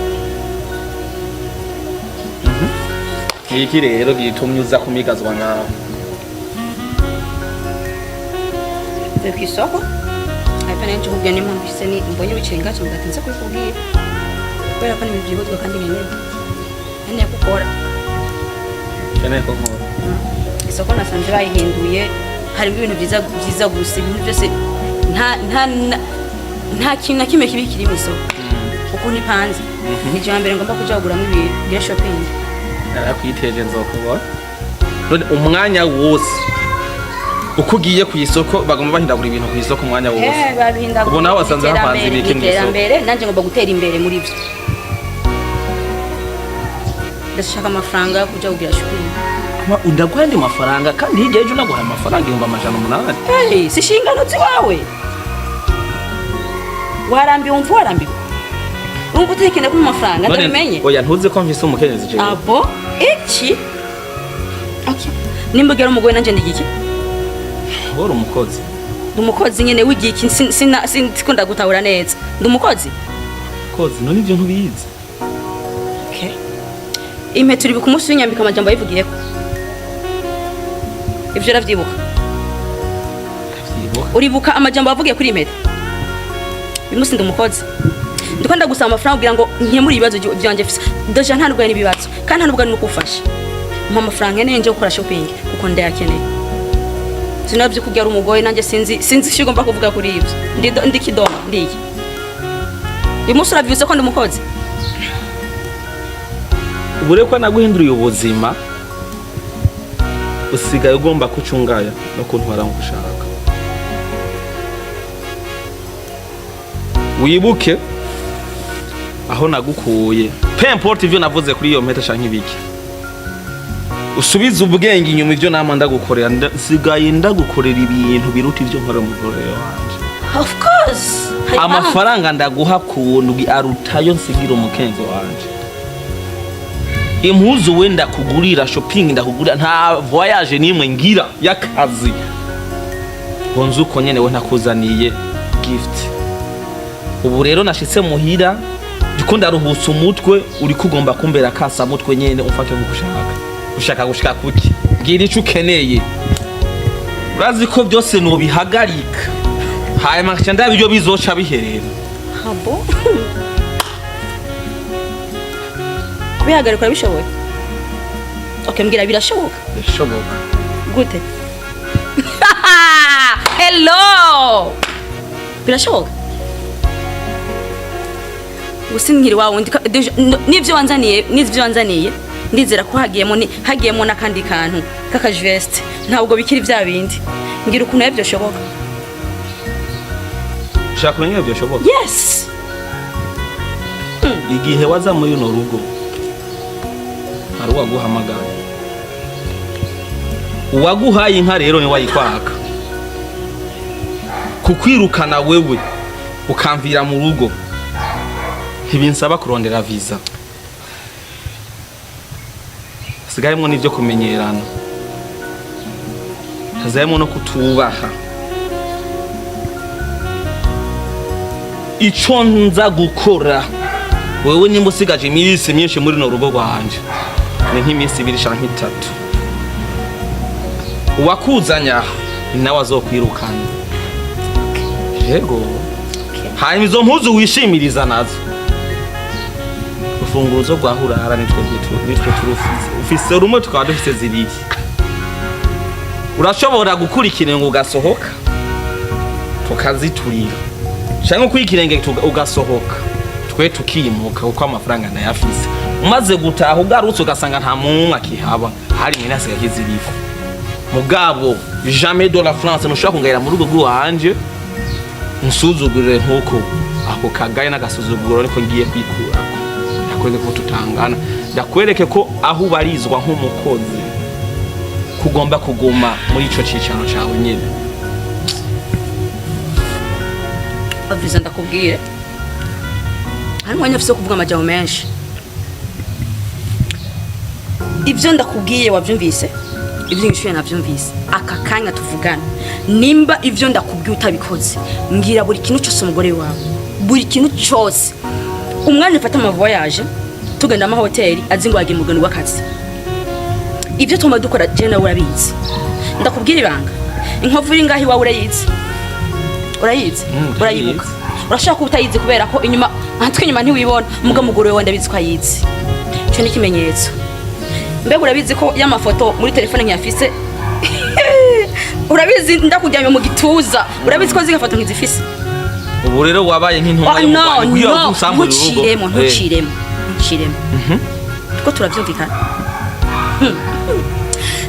iki rero gitumye uza kumigazwa ngaho ku isoko ariko nanjye ubwo n'impamvu ise ni mbonye bicenga cyo ngatinze kubikubwira kubera ko n'ibintu byihutwa kandi nkeneye gukora isoko nasanze bayihinduye harimo ibintu byiza gusa ibintu byose nta kintu na kimwe kibi kiri mu isoko uko nipanze ni icyo mbere ngomba kuja kuguramo ibintu bya shopping narakwiteje nzokuba none umwanya wose uko ugiye ku isoko bagomba bahindagura ibintu ku isoko umwanya wose babihindagura ubu nawe wasanze hapanze ibiki mu isoko mbere nanjye ngomba gutera imbere muri byo ndashaka amafaranga yo kuja kugira shopping ndaguha andi mafaranga kandi hirya y'ejo naguha amafaranga 800 si inshingano ziwawe warambiwe umva warambiwe urumva utekene ku mafaranga ndabimenye oya ntuzi ko mfise umukenyezi je abo iki okay nimbugera umugore nanje ndigiki wori umukozi ndumukozi nyene w'igiki sikunda gutahura neza ndumukozi kozi none ivyo ntubizi okay impeta uri bikumunsi w'inyambika amajambo yivugiyeko ivyo ravyibuka uribuka amajambo avugiye kuri impeta bimusi ndumukozi ndiko ndagusaba amafaranga kugira ngo nkemure ibibazo byanje fisa ndaje nta nubwo n'ibibazo kandi nta nubwo n'ukufasha mpa amafaranga nene nje gukora shopping kuko ndayakeneye sinabyo kugira umugoye nanjye sinzi shigomba kuvuga kuri ibyo ndi kidoma ndiki bimusi uravyuse ko ndumukozi ubure ko naguhinduriye ubuzima usigaye ugomba kucungaya no kuntwara ngushaka wibuke aho nagukuye pe importe ivyo navuze kuri iyo mpeta shanki biki usubiza ubwenge inyuma ivyo nama ndagukorera sigaye ndagukorera ibintu biruta ivyo nkora umugore wanje of course amafaranga ndaguha kundi arutayo nsigira umukenzi wanje impuzu wenda kugurira shopping ndakugurira nta voyage nimwe ngira yakazi bonzu ko nyene we ntakuzaniye gift ubu rero nashitse muhira ndiko ndaruhutsa umutwe uri kugomba kumbera kasa mutwe nyene umfate gushaka gushika kuki ngira ico ukeneye urazi ko byose no bihagarika haye makcha ndabyo bizoca biherera habo kubihagarika bishoboye okay mbwira birashoboka bishoboka gute hello birashoboka usinkiri wawe nivyo wanzaniye ndizera ko hagiyemo nakandi kantu kakajvest ntabwo bikiri bya bindi ngira ukuntu yabyo shoboka shaka kumenya byo shoboka yes igihe waza muri no rugo ari waguhamagara uwaguhaye inka rero ni wayikwaka kukwirukana wewe ukamvira mu rugo ntibinsaba kurondera visa sigayemo n'ibyo kumenyerana hazayemo no kutubaha ico nza gukora wewe nimba usigaje iminsi myinshi muri no rugo rwanje ni nk'iminsi 2 canke 3 uwakuzanya nawe azokwirukana yego hanyuma izo mpuzu wishimiriza nazo ufunguzo rwahurara nitwe ufise rumwe tukaba dufise zibiri urashobora gukura ikirenge ugasohoka tukaziturira cyangwa kuri ikirenge ugasohoka twe tukimuka kuko amafaranga ndayafise umaze gutaha ugarutse ugasanga nta muntu akihaba hari nyine asigaye kiziriko mugabo jamais de la France nushaka kungayira mu rugo rwanje nsuzugurire nkuko ako kagaye n'agasuzuguro ariko ngiye kwikura ndakwereke ko tutangana ndakwereke ko aho ubarizwa nk'umukozi kugomba kuguma muri ico cicano cawe nyene aviza ndakubwire hari mwanya ufise kuvuga amajambo menshi ivyo ndakubwiye wavyumvise ivyo ngishuye navyumvise aka kanya tuvugana nimba ivyo ndakubwiye utabikoze mbwira buri kintu cyose umugore wawe buri kintu cyose umwanya ufata amavoyage tugenda mu hoteli azi ngo yagiye mu rugendo rw'akazi ibyo tuma dukora je nawe urabizi ndakubwira ibanga inkovu iri ngaho iwawe urayizi urayibuka urashaka ko utayizi kubera ko inyuma ahatwe inyuma ntiwibona muga mugore wawe ndabizi ko ayizi cyo ni kimenyetso mbega urabizi ko y'amafoto muri telefone nk'yafise urabizi ndakujyanye mu gituza urabizi ko zigafoto nk'izifise ubu rero wabaye nk'intumwa y'urugo ntuciremo ko turavyumvikana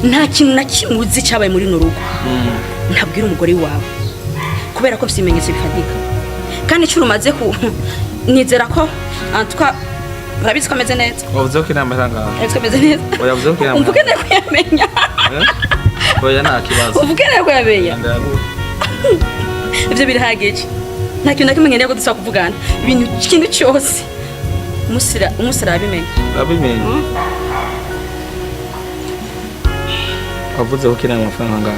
nta kintu na kimwe uzi cyabaye muri no rugo ntabwira umugore wawe kubera ko bisimenyetse bifadika kandi cyo umaze ku nizera ko antwa urabizi ko ameze neza wavuze ko inama iranga ariko ameze neza wavuze ko inama umvuge nako yamenya oya nta kibazo umvuge nako yamenya ibyo birahagije nta kintu na kimwe ngendeye ko dusaba kuvugana ibintu kintu cyose umusira abimenye wavuze ko kinama amafaranga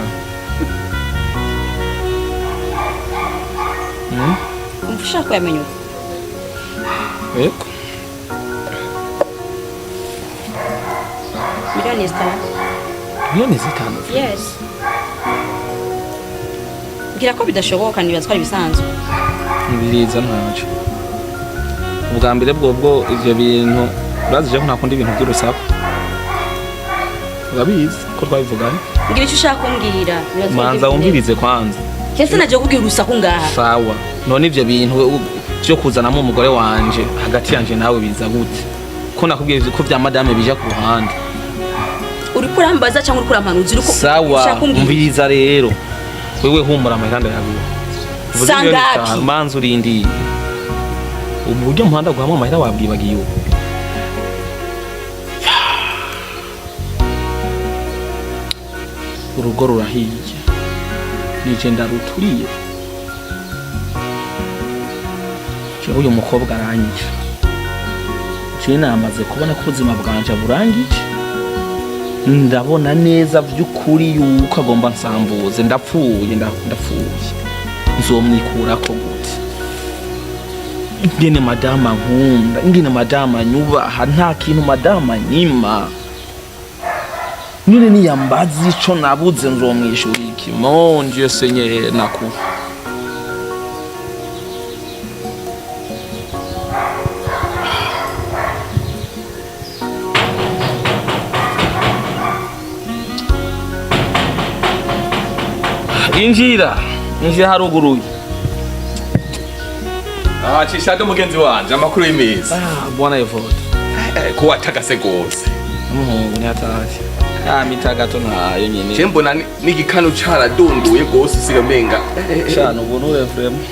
ngaho ushaka yamenya yego miliyoni zitanu yes ngira ko bidashoboka nibaza ko ari bisanzwe nibiriza ntaco ubwa mbere bwo ivyo bintu urazije ko ntakunda ibintu by'urusaku urabizi ko twabivuganye ngira icyo ushaka kumbwira manza wumvirize kwanza kese naje kubwira urusaku ngaha sawa none ivyo bintu byo kuzanamo umugore wanje hagati yanje nawe biza gute ko nakubwiye ko vya madame bija ku ruhande uri kurambaza cyangwa uri kurampanuza uri sawa umviriza rero wewe humura amahanda yawe sangapi manza urindi uburyo muhanda guhama amahera wabwibagiye ubu urugo rurahiye nije ndaruturiye jewe uyu mukobwa aranyije jewe namaze kubona ko ubuzima bwanje burangije ndabona neza by'ukuri yuko agomba nsambuze ndapfuye nzomwikurako gute ingene madama nkunda ingene madama nyubaha nta kintu madama nyima none niyambaza ico nabuze nzomwishura iki mon Dieu Seigneur naku injira haruguruye cishade mugenzi wanje amakuru y'imezi bwana Evode ko watagase gose umuhungu ntataje mitagato nayo nyene je mbona n'igikano caradunduye gose sigamenga cyane ubuntu vraiment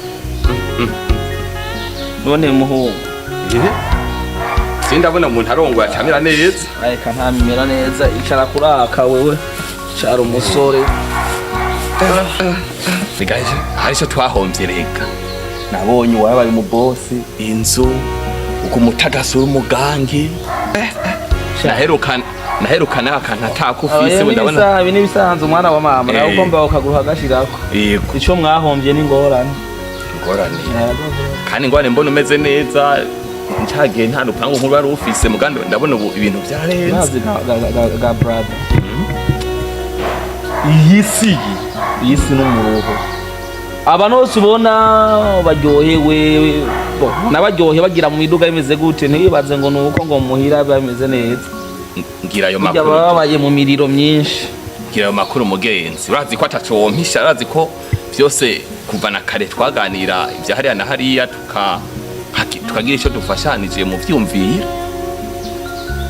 none muhungu sindabona umuntu arongoye acamira neza areka ntamimera neza icara kuraka wewe cara umusore sigaje arisho twahomvye reka nabonye wabaye mu boss inzu ukumutagasura umugangi naherukana akantu atakufise ndabona ibi nibisanzwe umwana wa mama nawe ugomba ukagura agashirako yego ico mwahomvye n'ingorane kandi ngwane mbona umeze neza ncagiye nta rupangu nkuru wari ufise muganda ndabona ubu ibintu vyarenze ga brother iyi si n'umuruho abantu bose ubona baryohewe n'abaryohe bagira mu miduga bimeze gute ntibibaze ngo nuko ngo muhira bameze neza ngira ayo makuru babaye mu miriro myinshi ngira ayo makuru mugenzi urazi ko ataco wompisha urazi ko vyose kuva na kare twaganira ivya hariya na hariya tukagira ico dufashanije mu vyumvira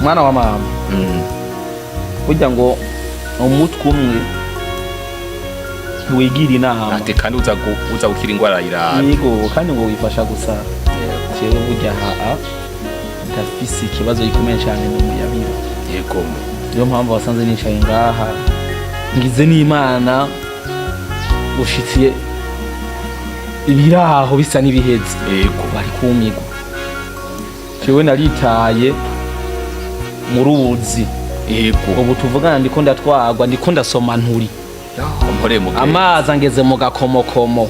mwana wa mama burya ngo umutwe umwe ntiwigira inama ati kandi uza gukira ingwara irara yego kandi ngo wifasha gusa jewe burya haa ndafise ikibazo gikomeye cyane mu muyabira yego niyo mpamvu wasanze nicaye ngaha ngize n'Imana ushitsiye ibiraho bisa n'ibiheze yego bari kumigwa jewe naritaye mu ruzi yego ubu tuvugana ndiko ndatwagwa ndiko ndasoma nturi amazi angeze mu gakomokomo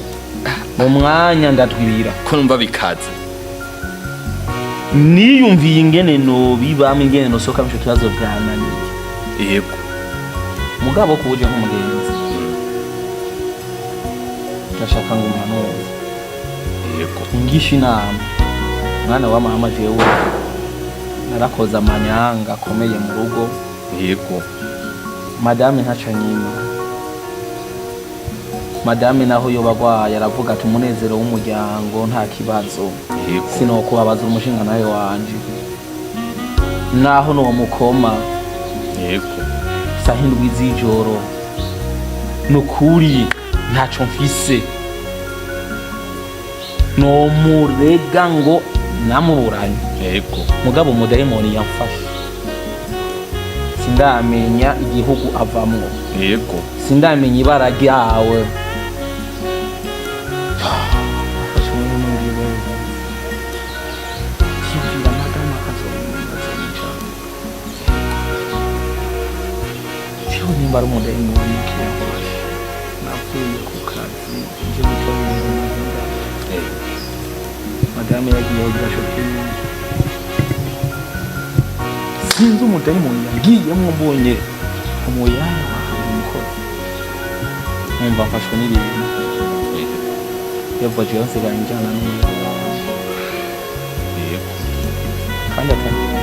mu mwanya ndadwira ko numva bikaze niyumviye ingene nobibamo ingene nosoka mu kibazo byananiye yego mugabo kuje nk'umugenzi ndashaka ngo umuntu yego ngisha inama mwana wa mama jewe narakoze amanyanga akomeye mu rugo yego madame ntacanyima madame naho yo bagwaye aravuga ati umunezero w'umuryango nta kibazo sinokubabaza umushinga nawe wanje naho no mukoma yego sahindwi z'ijoro nukuri ntaco mfise no murega ngo namuburanye yego mugabo umudayimoni yamfashe sindamenya igihugu avamwo yego sindamenya ibara ryawe nimba ari umudayimoni kiyafashe napfuye ku kazi nje gutora ibintu madame yagiye kugira shopping sinzi umudayimoni yagiyemwo mbonye umuyaya wawe umukozi numva mfashwe n'ibintu Evode yose ganjana n'umuyaya kandi atangiye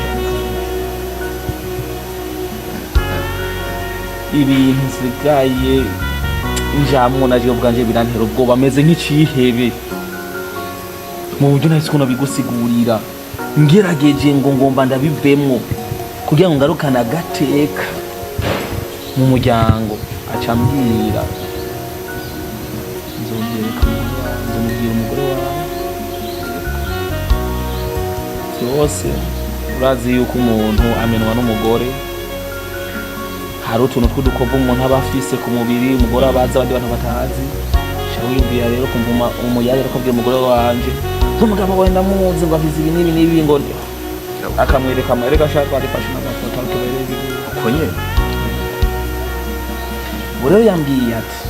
ibintu nsigaye njamwo naje ubwanje birantera ubwoba ameze nk'icihebe mu buryo nahise ukuntu bigusigurira ngerageje ngo ngomba ndabivemwo kugira ngo ngarukane agateka mu muryango acambwira nzomubwira umugore wawe byose urazi yuko umuntu amenwa n'umugore hari utuntu tw'udukovu umuntu aba afise ku mubiri umugore abazi abandi bantu batazi shawiyumvira rero kumva umuyaya ariko abwira umugore wanje nk'umugabo wawe ndamuzi ngo avize ibi n'ibi ngo akamwereka amarega ashaka arifashe n'amafoto akubereye uko nyene rero yambwiye ati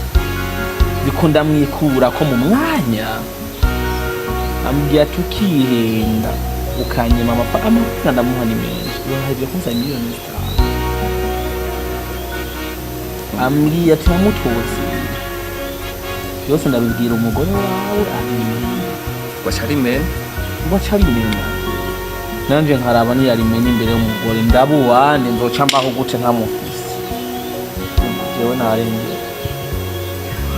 biko ndamwikura ko mu mwanya ambwiye ati ukihenda ukanyima amafaranga ndamuha ni menshi urahevye kunzanira miliyoni 5 ambwiye ati wamutozi byose ndabibwira umugore wawe wacarimena nanje nkaraba niyarimenya imbere y'umugore ndabuwane nzoca mbaho gute nkamufise jewe narengera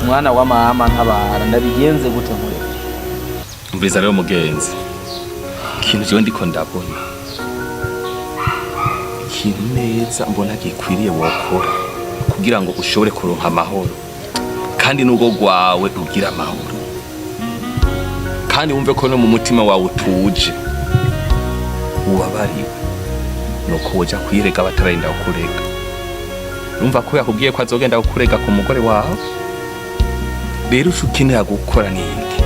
umwana wa mama ntabara ndabigenze gute nkore umviriza rero mugenzi ikintu jewe ndiko ndabona ikintu neza mbona gikwiriye wokora kugira ngo ushobore kuronka amahoro kandi n'urugo rwawe rugira amahoro kandi wumve ko no mu mutima wawe utuje ubabariwe nuko woja kwirega batararinda kukurega urumva ko yakubwiye ko azogenda kukurega ku mugore wawe rero ukeneye gukora n'iki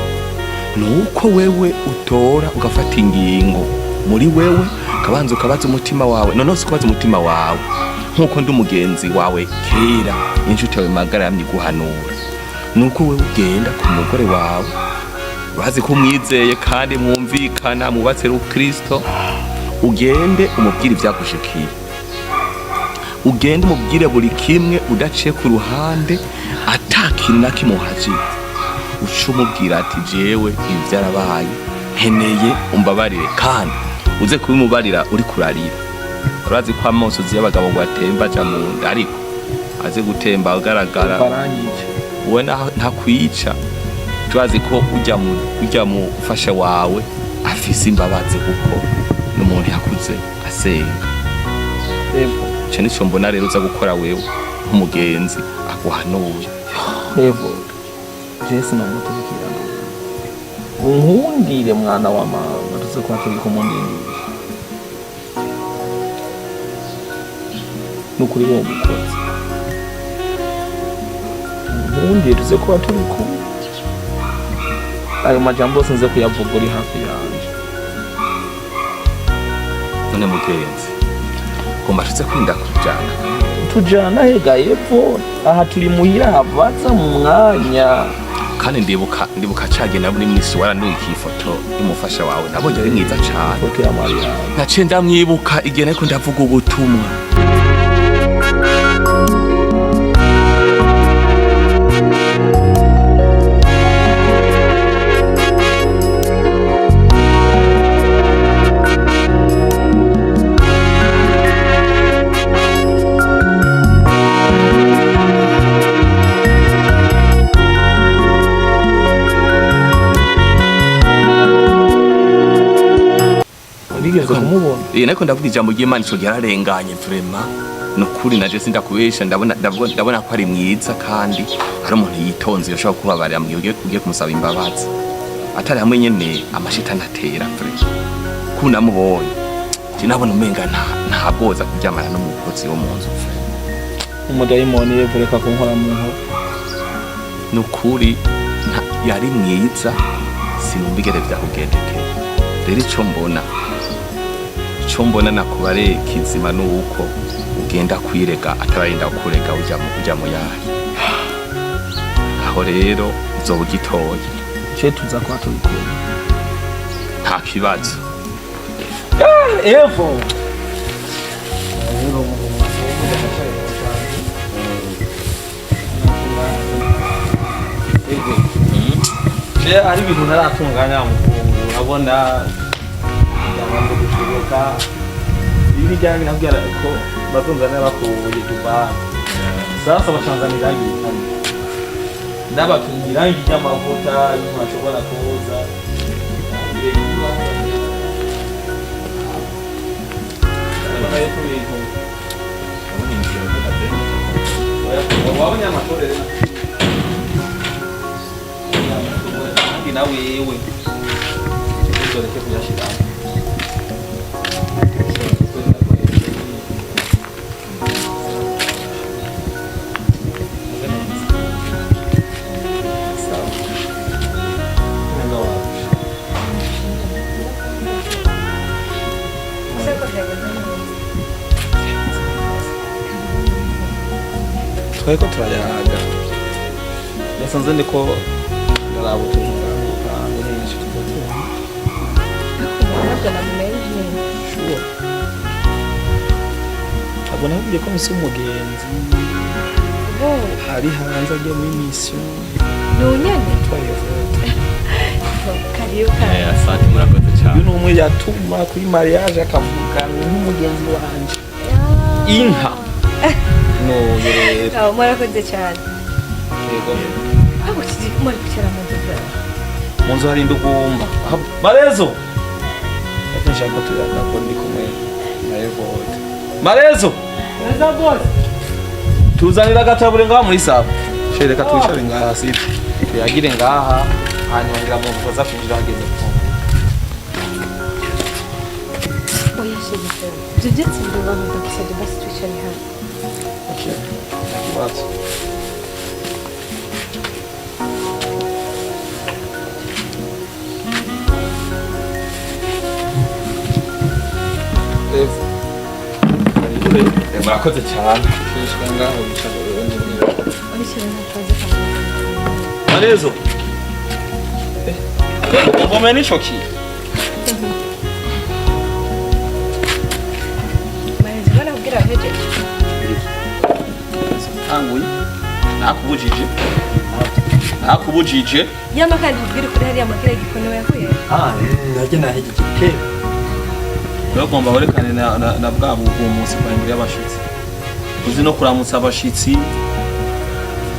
nuko wewe utora ugafata ingingo muri wewe kabanza ukabaza umutima wawe none ukabaza umutima wawe nkuko ndi umugenzi wawe kera inshuti yawe magara yamye guhanura nuko wewe ugenda ku mugore wawe bazi ko umwizeye kandi mwumvikana mubatse Kristo ugende umubwire ivyagushikiye ugende umubwire buri kimwe udaciye ku ruhande atakintu nakimuhaje uca umubwira ati jewe ivyarabaye nkeneye umbabarire kandi uze kubimubarira uri kurarira urazi ko amosozi y'abagabo ngo atemba aja mu nda ariko aze gutemba agaragara wowe ntakwica turazi ko ujya mu ufasha wawe afise imbabazi kuko n'umuntu yakuze asenga rero nico mbona rero uza gukora wewe nk'umugenzi aguhanuye Evode Jesi na mutumikira unkundire mwana wa mama tuze kwa turi kumundindisha nukuri wo mukozi unkundire tuze kwa turi kumwe ayo majambo sinze kuyavuga uri hafi yanje none mugenzi kumashitse kwinda tujana hega Evode aha turi muhira havaza mu mwanya kandi ndibuka cage naburi mwisi waranduye ifoto y'umufasha wawe nabonye ari mwiza cyane foto ya amarira naciye ndamwibuka igihe nariko ndavuga ubutumwa nariko ndavuga ijambo ry'Imana ico ryararenganye vraiment nukuri naje sindakubesha ndabona ko ari mwiza kandi ari umuntu yitonze yoshobora kubabarira mu gihe ugiye kumusaba imbabazi atari hamwe nyene amashitani atera vraiment kunamubonye sinabona umenga nta boza kuryamana n'umukozi wo mu nzu umudayimoni yevureka kunkora mu nko nukuri yari mwiza sinumbigere vyakugendekeye rero ico mbona nakubare kizima nuko ugenda kwirega atararinda kurega uja mu yayi aho rero uzoba ugitoye ce tuza kwa tubikora nta kibazo Evo ari ibintu naratunganya mukungu urabona byamaze gushoboka ibi bijyanye nabwira ko bazunzana bakuye Dubai sasa batanzanira irangi ndabatungira irangi ry'amavuta y'umashobora kuza wabonye amatorero na wewe uzoreke kuyashira twariko turayaga nasanze ndiko ndarabutunga abona ko komisiyo umugenzi ari hanze agiye muri mission nunyene twayevode kariyo asante murakoze cyane uyu numwe yatuma kuri mariage akavuga nk'umugenzi wanje inka no rero murakoze cyane yego aho kiri kumara kwicara mu nzu mu nzu hari ndugumba marezo nshaka ko tuyaka ko ndi kumwe na Evode marezo neza boss tuzanira gatabure ngaha muri sabo shereka twicare ngaha site tuyagire ngaha hanyuma ngira mu mvugo zafinjira hageze oya shirika jijetse ndo ndakisade basi twicare hano okay kibazo murakoze cyane ngaho bicaye marezo ngome nichoki marezo barabwira heje tanguye nakubujije yama kandi ubwira kuri hariya makira gikono yahuye nagena heje gitero bagomba barekane na bwa buvumunsi kwa imbere y'abashitsi uzi no kuramutsa abashitsi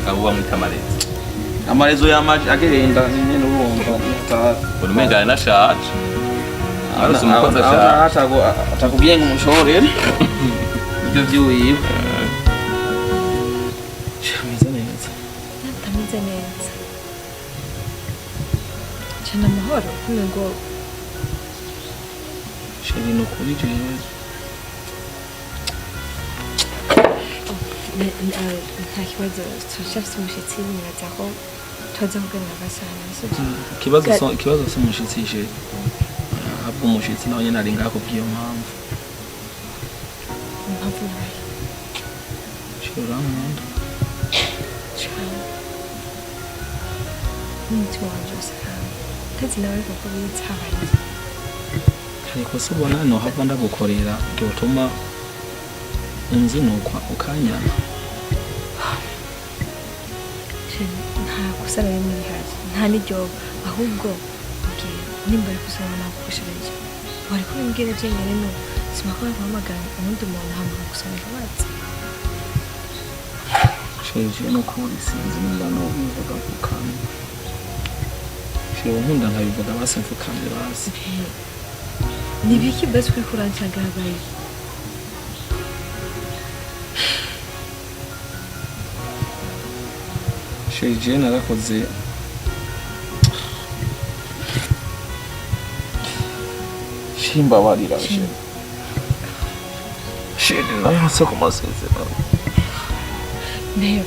abo bamwita amarezo y'amaji agenda nyene urumva urumenga nashaje arose umukozi ashaje atakubwiye ngo umushorere ibyo byuwiwe shameze neza amahoro ngo sheri no kuri jewe nta kibazo turashafite umushyitsi nibaza aho tuza kuganira gasana ikibazo cy'umushyitsi je ahubwo umushyitsi nawe nyine ari ngaho bw'iyo mpamvu nawe sheri urankunda n'umutima wanjye wose kandi ndetse nawe kuko biyitse habaye ariko se ubona nohava ndagukorera byotuma unzinukwa ukanyana nta kosa na rimwe rihari nta n'iryobo ahubwo nimba ari kusaba nagukoreshereje wari kubimbwira byenyine no simakora guhamagara ubundi umuntu hamwe gusaba imbabazi sheje no kuri sinzi nimba no bivuga kukamye sheje nkunda nkabivuga basi mfukamye basi nibiki basi kuri kuranshagabaye sheje narakoze shimbabarira sheje nayose ku masezerano Reba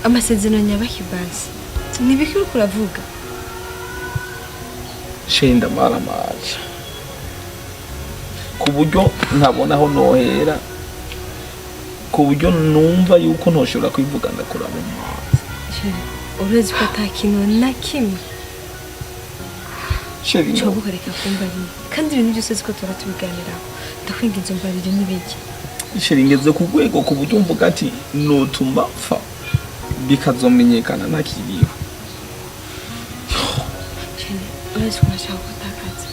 amasezerano nyabaki basi nibiki uri kuravuga shenda maramaje ku buryo ntabona aho nohera ku buryo numva yuko ntoshobora kwivuga ndakura mu mazi urezi ko atakintu na kimwe sheri cyo gukoreka kumbarira kandi ibintu byose ziko turatubiganiraho ndakwinginze umbarire n'ibiki sheri ngeze ku rwego ku buryo mvuga ati notuma pfa bikazomenyekana ntakiriho urezi ko nashaka gutakaza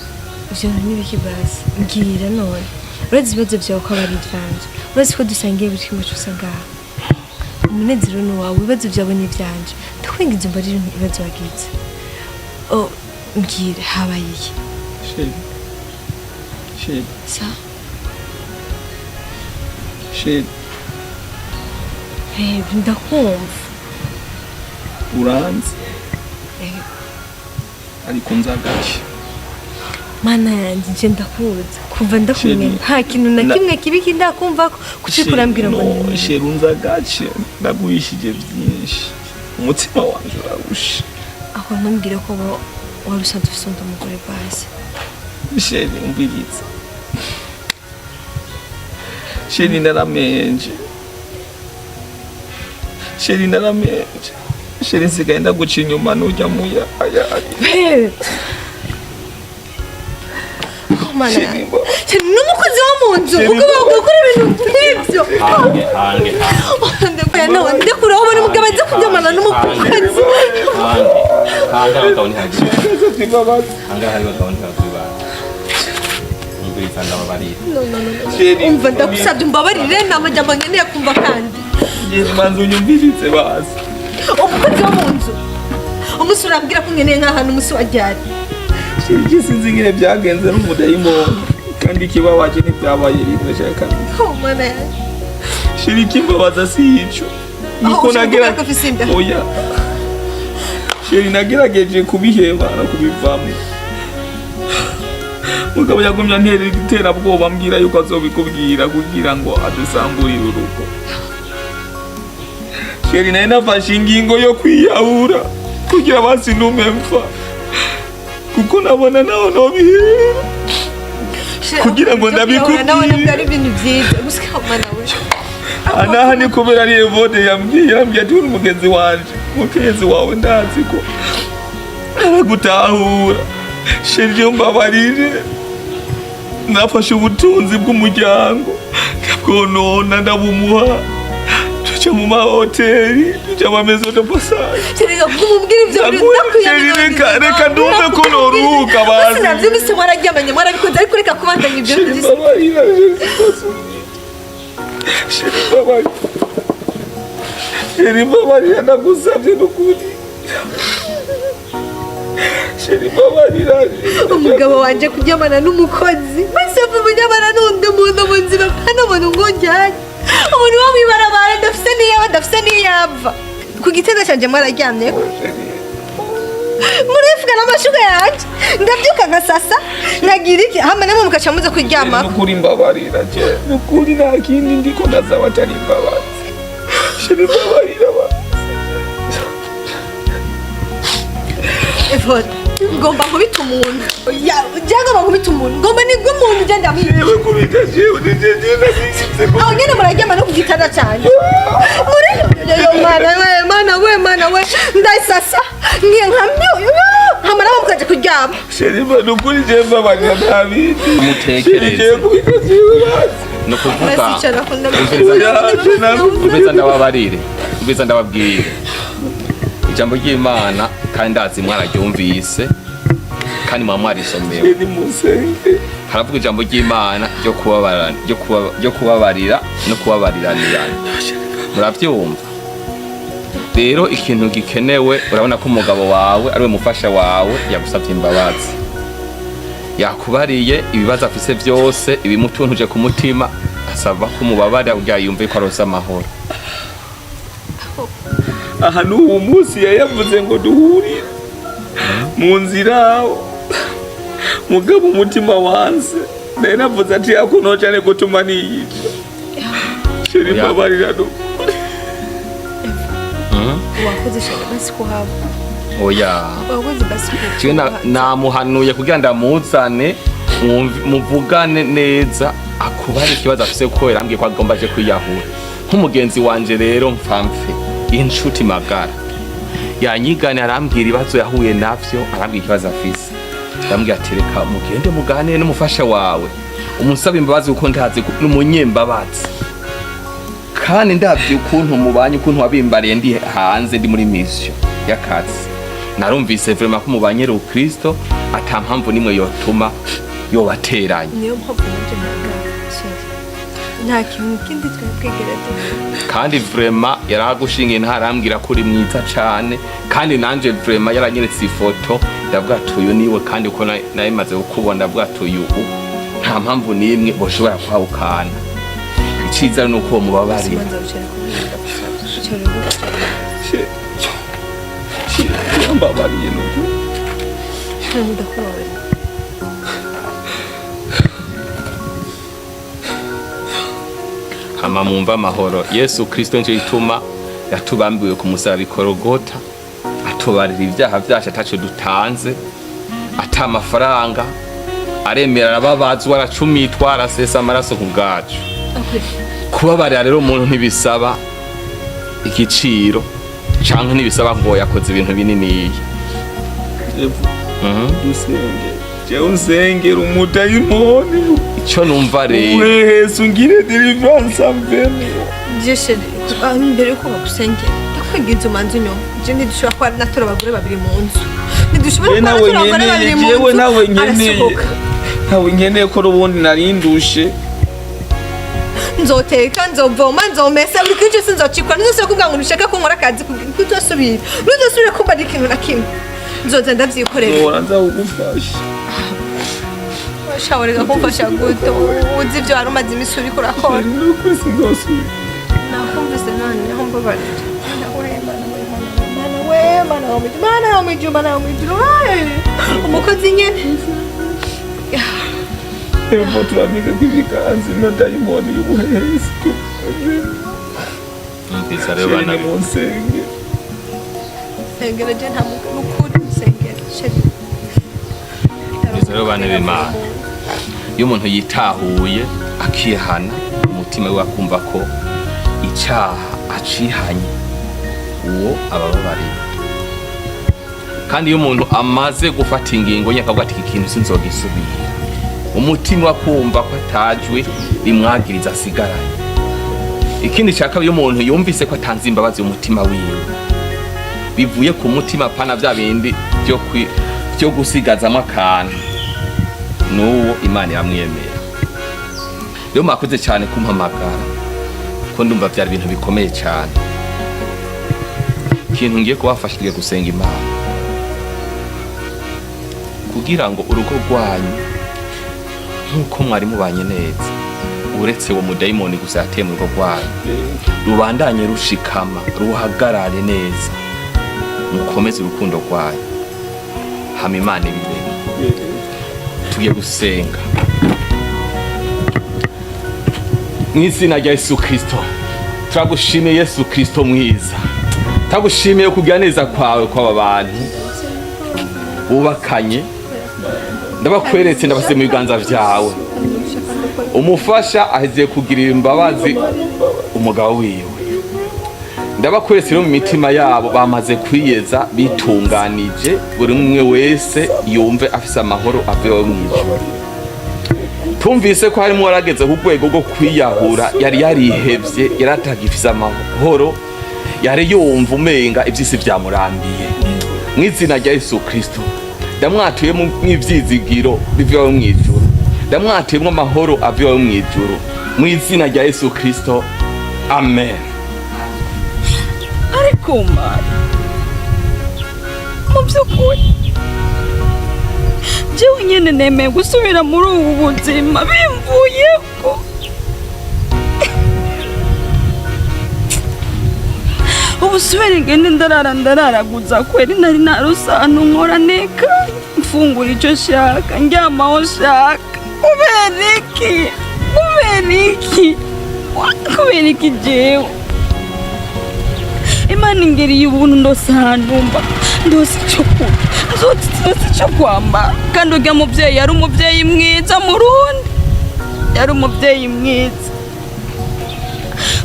ivyo n'ibiki basi mbwira none urezi ibibazo vyawe ko abari ivyanje urezi ko dusangiye buri kimwe cyose ngaha umunezero ni wawe ibibazo vyawe n'ivyanje ndakwinginze umbarire ibibazo wagize mbwira habaye iki sheri sa sheri ndakumva uranzi ariko nzagaje mana yanjye nje ndakuza kuva ndakumenya nta kintu na kimwe kibi kindakumva ko kuki kurambwira ngo no sheri unzagaje ndagurishije byinshi umutima wanje urarusha aho ntumbwire ko warusha dufite umugore basi sheri umviriza sheri naramenje sheri nsigaye ndaguca inyuma nujya muya n'umukozi wo mu nzu ubwo bagukora ibintu nk'ibyo ndekuraho ubona umugabo azi kuryamana n'umukozi umva ndagusabye umbabarire nta majambo nkeneye kumva kandi manzi unyumvirize bazi umukozi wo mu nzu umunsi urambwira ko nkeneye nk'ahantu umunsi wajyari sheri sinzi nyine byagenze n'umudayimoni kandi ikibabaje ntibyabaye rimwe shaka sheri kimbabaza si ico niko oya sheri nagerageje kubiheba no kubivamo mugabo yagumya ntera iterabwoba mbwira yuko azobikubwira kugira ngo adusamburire urugo sheri naye nafashe ingingo yo kwiyahura kugira basi ntume mpfa kuko nabona naho nobihera kugira ngo ndabikubwire ari ibintu byiza gusikamana we anaha ni kubera ari Evode yambwiye ati uri mugenzi wanje mugenzi wawe ndazi ko aragutahura sheri mbabarire nafashe ubutunzi bw'umuryango ndabwonona ndabumuha tuja mu mahoteli tuja mu maison de passage reka kumubwira ivyo bintu reka ndumve ko noruhuka bazi sinavyo bise mwararyamanye mwarabikoze ariko reka kubandanya ibyo sheri mbabarira ndagusavye n'ukuri sheri mbabarira umugabo wanje kuryamana n'umukozi bose umunyamana n'undi muntu mu nzira kandi umuntu ngujyanye umuntu wo mwibarabara ndafise n'iyaba ndafise n'iyava ku gitanda canje mwararyamyeko murifuka n'amashuka yanje ndabyuka ngasasa nkagira iki hama namwe mukaca muze kuryama nukuri mbabarira je nukuri nta kindi ndiko ndazaba atari imbabazi shiri mbabarira ba Evode ngomba kubita umuntu ngomba kubita umuntu ngomba nibwo umuntu ugenda yewe kubita jewe nije nazisitse aho nyine muraryama no ku gitanda cyane muri yo mana we ndayisasa nkamyo hama namwe mukaja kuryama shiri nukuri je mbabarira ntabindi mutekereze no kuvuga ubeza ndababarire ubeza ndababwire ijambo ry'Imana kandi ndazi mwararyumvise kandi mwarisomewe haravuga ijambo ry'Imana ryo kubabarira no kubabariranirana muravyumva rero ikintu gikenewe urabona ko umugabo wawe ariwe mufasha wawe yagusabye imbabazi yakubariye ibibazo afise byose ibimutuntuje ku mutima asaba ko umubabarira kugira yumve ko aronse amahoro aha n'uwo munsi yayavuze ngo duhurire mu nzira mugabo umutima wanze naye navuze ati yakuno cyane gutuma niyica sheri mbabarira wakoze shaka basi kuhaba oya wakoze basi kuhaba namuhanuye kugira ndamuzane muvugane neza akubare ikibazo afise ko yarambwiye ko agomba aje kwiyahura nk'umugenzi wanje rero mpfamfe inshuti magara yanyigane arambwira ibibazo yahuye navyo arambwira ikibazo afise ndambwira ati reka mugende mugane n'umufasha wawe umusaba imbabazi uko ndazi n'umunyembabazi kandi ndavye ukuntu mubanye ukuntu wabimbariye ndi hanze ndi muri mission y'akazi narumvise vraiment ko mubanye ru Kristo atampamvu nimwe yotuma yobateranye niyo mpamvu nje nta kintu kindi twebwegereza kandi vraiment yaragushingiye ntarambwira ko uri mwiza cyane kandi nanje vraiment yaranyeretse ifoto ndavuga tuyu niwe kandi uko nayimaze gukubona ndavuga tuyu nta mpamvu nimwe boshobora kwahukana iciza nuko mubabarira mbabariye nuko hama mumva amahoro Yesu Kristo nje ituma yatubambiwe ku musaraba ikorogota atubarira ibyaha byacu ataco dutanze ata amafaranga aremera ababazwa aracumitwa arasesa amaraso ku bwacu kubabarira rero umuntu ntibisaba igiciro canke ntibisaba ngo yakoze ibintu binini dusenge jewe nsengera umudayimoni ico numva rero Yesu ngire deliverance amvene jeshe mbere yuko bagusengera ndakwinginze umanze unyoma je ntidushobora kuba natora abagore babiri mu nzu ntidushobora kuba natora abagore babiri mu nzu nawe nkeneye ko ubundi narindushe nzoteka nzovoma nzomesa buri kintu cyose nzocikora nzose kuvuga ngo nishaka ko nkora akazi kuzosubira kumva ikintu na kimwe nzoza ndavyikorera ora nzagufasha shaworega kumfasha gute uzi ibyo wari umaze imisi uriko urakora nakumvise none aho mbabarira mana wamwijuru umukozi nyene Evo turabike kw'ibikazi no dayimoni y'ubuhehesi Mpisa rero bana bonsenge sengera je nta mukuru sengera sheri Mpisa rero bana b'Imana iyo umuntu yitahuye akihana umutima we akumva ko icyaha acihanye uwo ababariye kandi iyo umuntu amaze gufata ingingo nyakavuga ati iki kintu sinzogisubira umutima wakumva ko atajwe rimwagiriza asigaranye ikindi cyaka iyo umuntu yumvise ko atanze imbabazi umutima wiwe bivuye ku mutima pana bya bindi byo gusigazamo akantu n'uwo Imana yamwemera rero mwakoze cyane kumpamagara ko ndumva byari ibintu bikomeye cyane ikintu ngiye kubafashije gusenga Imana kugira ngo urugo rwanyu nkuko mwari mubanye neza uretse uwo mudayimoni gusa yateye mu rugo rwanyu rubandanye rushikama ruhagarare neza mukomeze urukundo rwanyu hama Imana ibirebe. Tugiye gusenga mw'izina rya Yesu Kristo. Turagushimiye Yesu Kristo mwiza, turagushimiye kugira neza kwawe kw'aba bantu bubakanye. Ndabakweretse ndabase mu biganza vyawe. Umufasha aheze kugirira imbabazi umugabo wiwe. Ndabakweretse rero mu mitima yabo bamaze kwiyeza bitunganije, buri umwe wese yumve afise amahoro avuye mw'ijuru. Tumvise ko harimo warageze ku rwego rwo kwiyahura, yari yarihevye, yaratagifise amahoro, yari yumva umenga ivy'isi vyamurambiye. Mw'izina rya Yesu Kristo ndamwatuye mw'ivyizigiro bivuye mw'ijuru, ndamwatuyemwo amahoro avuye mw'ijuru, mw'izina rya Yesu Kristo, amen. ariko Mana, mu by'ukuri jewe nyene nemeye gusubira muri ubu buzima bimvuyeko. Ubusubire ngende ndararaguza kweri, nari narusana nkora neka mfungura ico shaka ndyamaho shaka. Kubera iki jewe Imana ingeriye ubuntu ndosanumba ndose ico kurya nzotse ico kwambara, kandi urya muvyeyi yari umuvyeyi mwiza Murundi, yari umuvyeyi mwiza.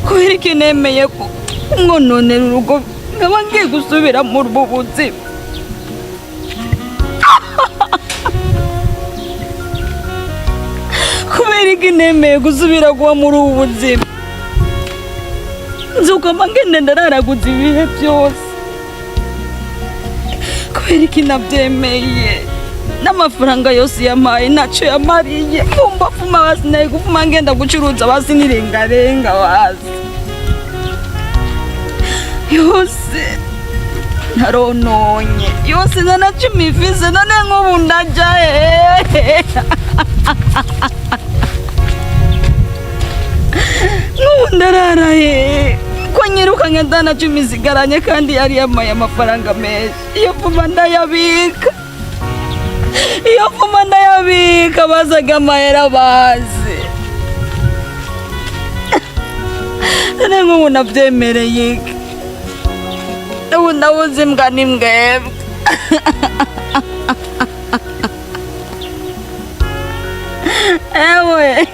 Kubera iki nemeye kumwononera urugo nkaba ngiye gusubira muri ubu buzima? Kubera iki nemeye gusubira kuba muri ubu buzima? Nzogomba ngende ndararaguza ibihe byose. Kubera iki nabyemeye? N'amafaranga yose yamaye naco yamariye. Kumba fuma basinaye gufuma ngenda gucuruza basi nirengarenga wazi. Yose narononye, yose nanacumi ifise, none nk'ubu ndaja hehe? Nk'ubu ndarara hehe? Ko nyiruka ngenda cumi zigaranye kandi yari yamaye amafaranga menshi. Iyo fuma ndayabika, bazaga amahera bazi. None nk'ubu navyemereye iki? Ubu ndabuze imbwa n'imbwebwe. Ewe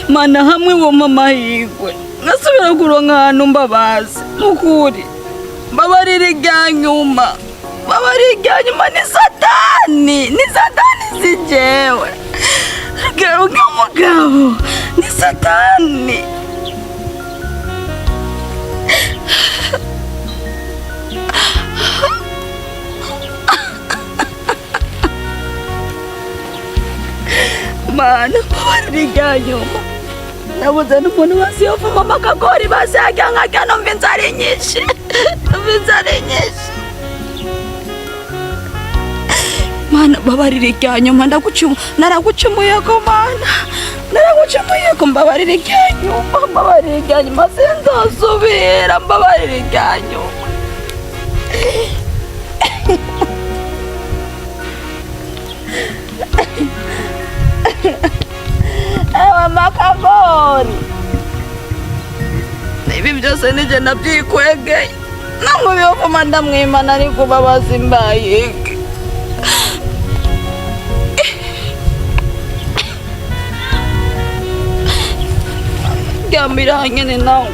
Mana, hamwe woma amahirwe ngasubira kuronka ahantu mbabazi. Nukuri mbabarira irya nyuma, ni satani si jewe. Garuka mugabo, ni satani. Mana, mbabarira irya nyuma. Nabuze n'umuntu wasi yovuma amakagori basi ajya numva inzara nyinshi. Mana, mbabarira irya nyuma, naragucumuye ko Mana, mbabarira irya nyuma, sinzosubira, mbabarira irya nyuma. Ewe makagori, ibi byose nije nabyikwegeye, namwe biyovuma ndamwimana ariko babazi mbayege. Gambira nyene nawe